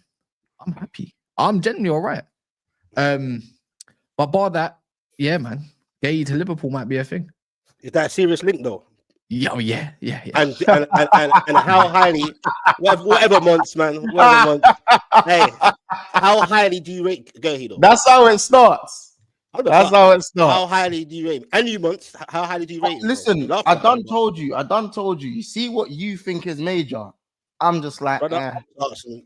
I'm happy. I'm genuinely all right. But bar that, yeah, man. Guehi to Liverpool might be a thing. Is that a serious link though? Yeah. And how highly, whatever months, man, whatever months. Hey, how highly do you rate Guehi though? That's how it starts. That's how it starts. How highly do you rate him? And you months, how highly do you rate him? Listen, I done told you. You see what you think is major. I'm just like,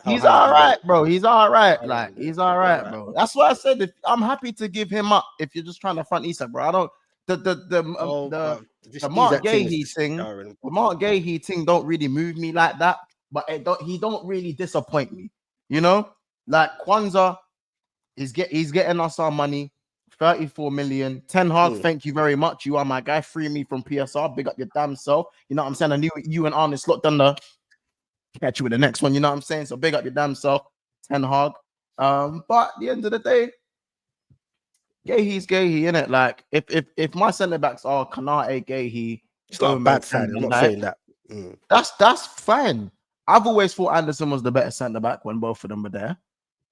he's all right, bro. He's all right. Like, he's all right, bro. That's why I said I'm happy to give him up if you're just trying to front Isak, bro. I don't. The Marc Guehi thing, the Marc Guehi thing don't really move me like that. But he don't really disappoint me. You know, like Quansah he's getting us our money. 34 million. Ten Hag, thank you very much. You are my guy. Free me from PSR. Big up your damn self. You know what I'm saying? I knew you and Arne Slot done the catch you with the next one. You know what I'm saying? So big up your damn self, Ten Hag. But at the end of the day, Guehi's Guehi, innit? Like if my centre backs are Kanate, Guehi, it's not a bad sign. I'm not saying that. That's fine. I've always thought Anderson was the better centre back when both of them were there.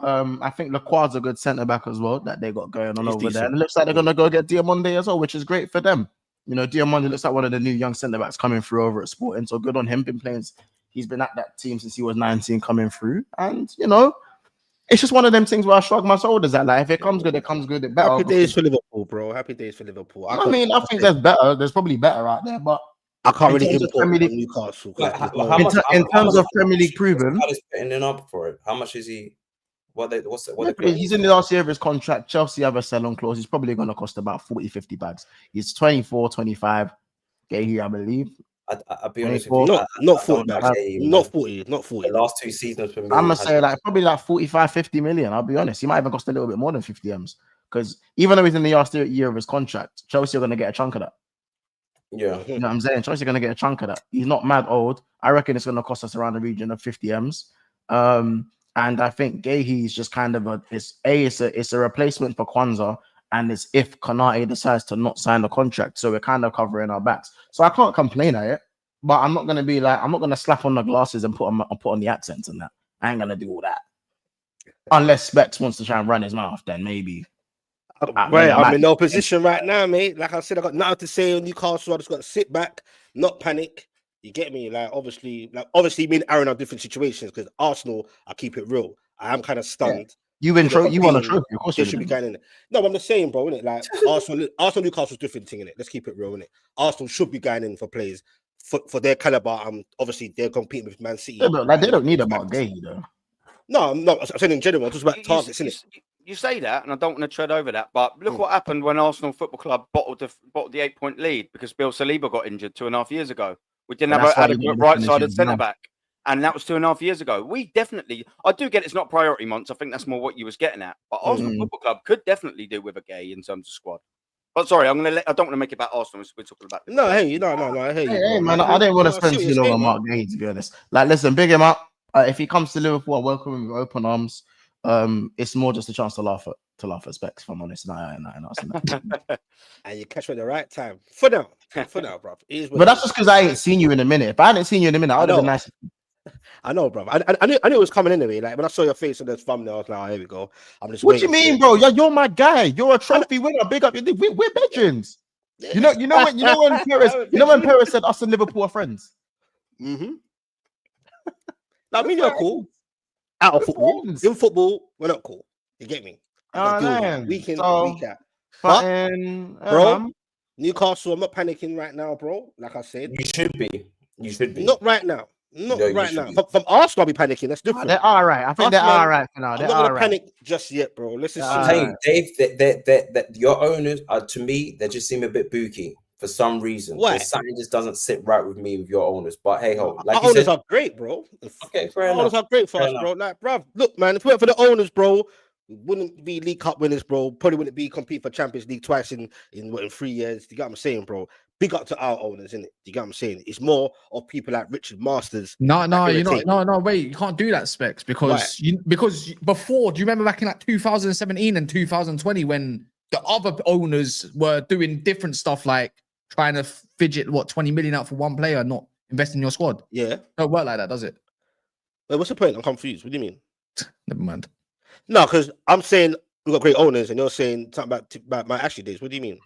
I think Lacroix's a good centre back as well that they got going on over there. And it looks like they're gonna go get Diamonde as well, which is great for them. You know, Diamonde looks like one of the new young centre backs coming through over at Sporting. So good on him. He's been at that team since he was 19 coming through. And you know, it's just one of them things where I shrug my shoulders at. Like if it comes good, it comes good. It better. Happy days for Liverpool, bro. Happy days for Liverpool. I think there's better. There's probably better out there, but I can't really import Newcastle. In terms of Premier League proven, how is putting up for it? How much is he? He's in the last year of his contract. Chelsea have a sell-on clause. He's probably going to cost about 40-50 bags. He's 24, 25. Guehi, I believe. I'll be honest with you. Not 40 bags. Not 40. The last 2 seasons for me. I'm going to say probably 45-50 million. I'll be honest. He might even cost a little bit more than 50 M's. Because even though he's in the last year of his contract, Chelsea are going to get a chunk of that. Yeah. You know what I'm saying? Chelsea are going to get a chunk of that. He's not mad old. I reckon it's going to cost us around the region of 50 M's. And I think Guehi is just kind of it's a replacement for Quansah, and it's if Konate decides to not sign the contract, so we're kind of covering our backs. So I can't complain at it, but I'm not gonna slap on the glasses and put on the accents and that. I ain't gonna do all that. Unless Specs wants to try and run his mouth, then maybe. Right, I'm in no position right now, mate. Like I said, I got nothing to say on Newcastle. I just got to sit back, not panic. You get me? Obviously, me and Aaron are different situations because Arsenal, I keep it real. I am kind of stunned. You won a trophy, of course. They should be going in it. No, I'm just saying, bro. Innit? Like Arsenal, Newcastle's different thing in it. Let's keep it real, innit? Arsenal should be going in for players for their caliber. Obviously they're competing with Man City. Yeah, but they don't need a Marc Guehi though. No, I'm not. I'm saying in general. I'm just about targets, innit? You say that, and I don't want to tread over that, but look what happened when Arsenal Football Club bottled the 8-point lead because Bill Saliba got injured 2.5 years ago. We didn't have an adequate right-sided centre-back, and that was 2.5 years ago. I do get it's not priority months. I think that's more what you was getting at. But Arsenal Football Club could definitely do with a Guehi in terms of squad. But sorry, I don't want to make it about Arsenal. We're talking about no. I hear you. Hey, man, I didn't want to spend too long on Marc Guehi, to be honest. Like, listen, big him up. If he comes to Liverpool, I welcome him with open arms. It's more just a chance to laugh at Specs, if I'm honest. And you catch me at the right time. For now, bro. But that's just because I ain't seen you in a minute. If I hadn't seen you in a minute, I would have been nice. I know, bro. I knew it was coming anyway. Like when I saw your face on the thumbnail, I was like, oh, here we go. I'm just. What do you mean, bro? You're my guy. You're a trophy winner. Big up. We're veterans. Yeah. You know when Perez said us and Liverpool are friends. Mm-hmm. I mean, you're cool. Out of football, in football, we're not cool. You get me? Week in, week out. But, bro, Newcastle, I'm not panicking right now, bro. Like I said, you should be. Not right now. Right now. From Arsenal, I'll be panicking. That's different. They're all right. I think they're all right for now. I'm not gonna panic just yet, bro. Let's just. I'm telling you, Dave, your owners are, to me, they just seem a bit booky. For some reason, something just doesn't sit right with me with your owners. But hey ho, like our owners are great, bro. Okay, fair enough. Owners are great for us, bro. Like, bro, look, man, if it weren't for the owners, bro, we wouldn't be League Cup winners, bro. Probably wouldn't be compete for Champions League twice in 3 years. You get what I'm saying, bro? Big up to our owners, innit? You get what I'm saying? It's more of people like Richard Masters. No, wait, you can't do that, Specs, because before, do you remember back in like 2017 and 2020 when the other owners were doing different stuff like trying to fidget 20 million out for one player, not invest in your squad? Yeah. Don't work like that, does it? Wait, what's the point? I'm confused. What do you mean? Never mind. No, because I'm saying we've got great owners, and you're saying something about my Ashley days. What do you mean?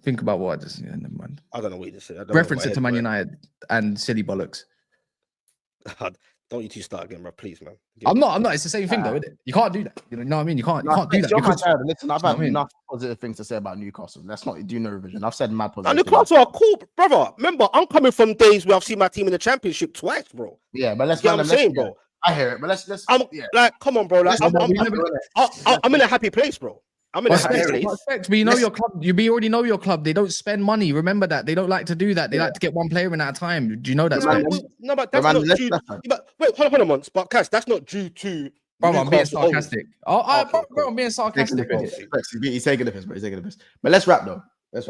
Think about what I just never mind. I don't know what you just said. Reference it to Man United and silly bollocks. Don't you two start again, bro? Please, man. I'm not. It's the same thing, though, isn't it? You can't do that. You know what I mean? You can't do that. Because, listen, I've had enough positive things to say about Newcastle. Let's not do no revision. I've said mad positive. Newcastle are cool, brother. Remember, I'm coming from days where I've seen my team in the Championship twice, bro. Yeah, but let's get what I'm saying, bro. I hear it, but let's. Like, come on, bro. Like, I'm in a happy place, bro. I'm in a happy place. But you know your club. You already know your club. They don't spend money. Remember that. They don't like to do that. They like to get one player in at a time. Do you know that? No, but that's not due. But wait, hold on, but Cass, that's not due to. Bro, I'm being sarcastic. Bro, I'm being sarcastic. He's taking the piss, bro. He's taking the piss. But let's wrap though. Let's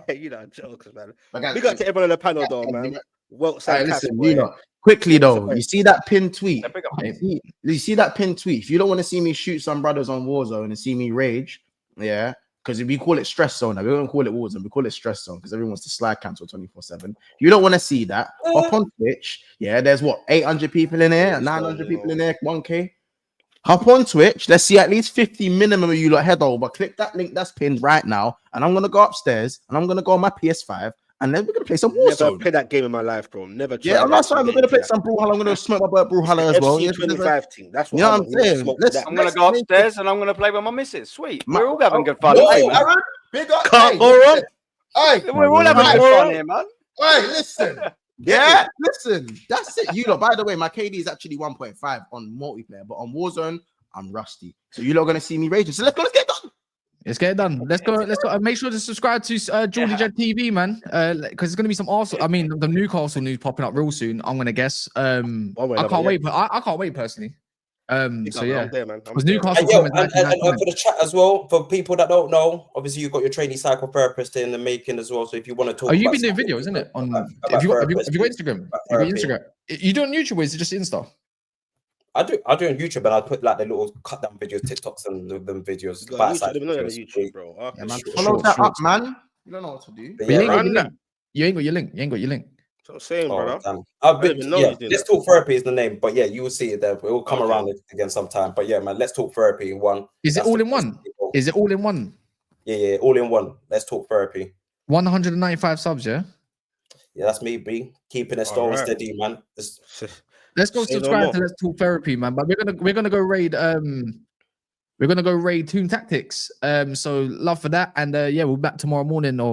you know, jokes, man. We got to everyone on the panel, though, man. Well, listen, quickly though, you see that pinned tweet? You see that pinned tweet? If you don't want to see me shoot some brothers on Warzone and see me rage, yeah, because we call it stress zone now. We don't call it Warzone, we call it stress zone because everyone wants to slide cancel 24/7. You don't want to see that. Hop on Twitch, yeah. There's 800 people in here, 900 people in there, 1K. Hop on Twitch. Let's see at least 50 minimum of you lot head over. Click that link that's pinned right now, and I'm gonna go upstairs and I'm gonna go on my PS5. And then we're gonna play some Warzone. Never played that game in my life, bro. Never. Yeah, I'm not saying we're gonna play some Brawlhalla. I'm gonna smoke my bird Brawlhalla as well. 25 team. That's what I'm saying. I'm gonna go upstairs and I'm gonna play with my missus. Sweet. We're all having good fun. Aaron, big up. Can't go wrong. Hey, we're all having good fun here, man. Hey, listen. Yeah, listen. That's it. You know. By the way, my KD is actually 1.5 on multiplayer, but on Warzone, I'm rusty. So you lot are gonna see me raging. So let's get it done. Let's get it done. Let's go. Make sure to subscribe to Geordie Jet TV, man. Because there's gonna be some Arsenal. I mean, the Newcastle news popping up real soon. I'm gonna guess. I can't wait. But I can't wait personally. So yeah, because Newcastle and for the chat as well, for people that don't know, obviously you've got your trainee psychotherapist in the making as well. So if you want to talk, you've been doing videos, isn't it? Have you got Instagram? You got Instagram? You do on YouTube, or is it just Insta? I do on YouTube, and I put like the little cut down videos, TikToks, and them videos. You got bite-sized YouTube, not on videos. YouTube, bro. Okay. Yeah, man. Short, Follow short, that short. up, man. You don't know what to do. But You yeah, ain't got man. your link. You ain't got your link. You ain't got your link. That's what I'm saying, Oh, brother. damn. I didn't even know Yeah, you did Let's that. Talk Therapy is the name, but yeah, you will see it there. It will come Okay. around again sometime. But yeah, man, Let's Talk Therapy in one. Is it That's all the in one? Is it all in one? Yeah, all in one. Let's Talk Therapy. 195 subs, yeah? Yeah, that's me, B. Keeping it All right. steady, man. Let's go Say no subscribe more. to Let's Talk Therapy, man. But we're gonna go raid Toon Tactics. So love for that. And yeah, we'll be back tomorrow morning or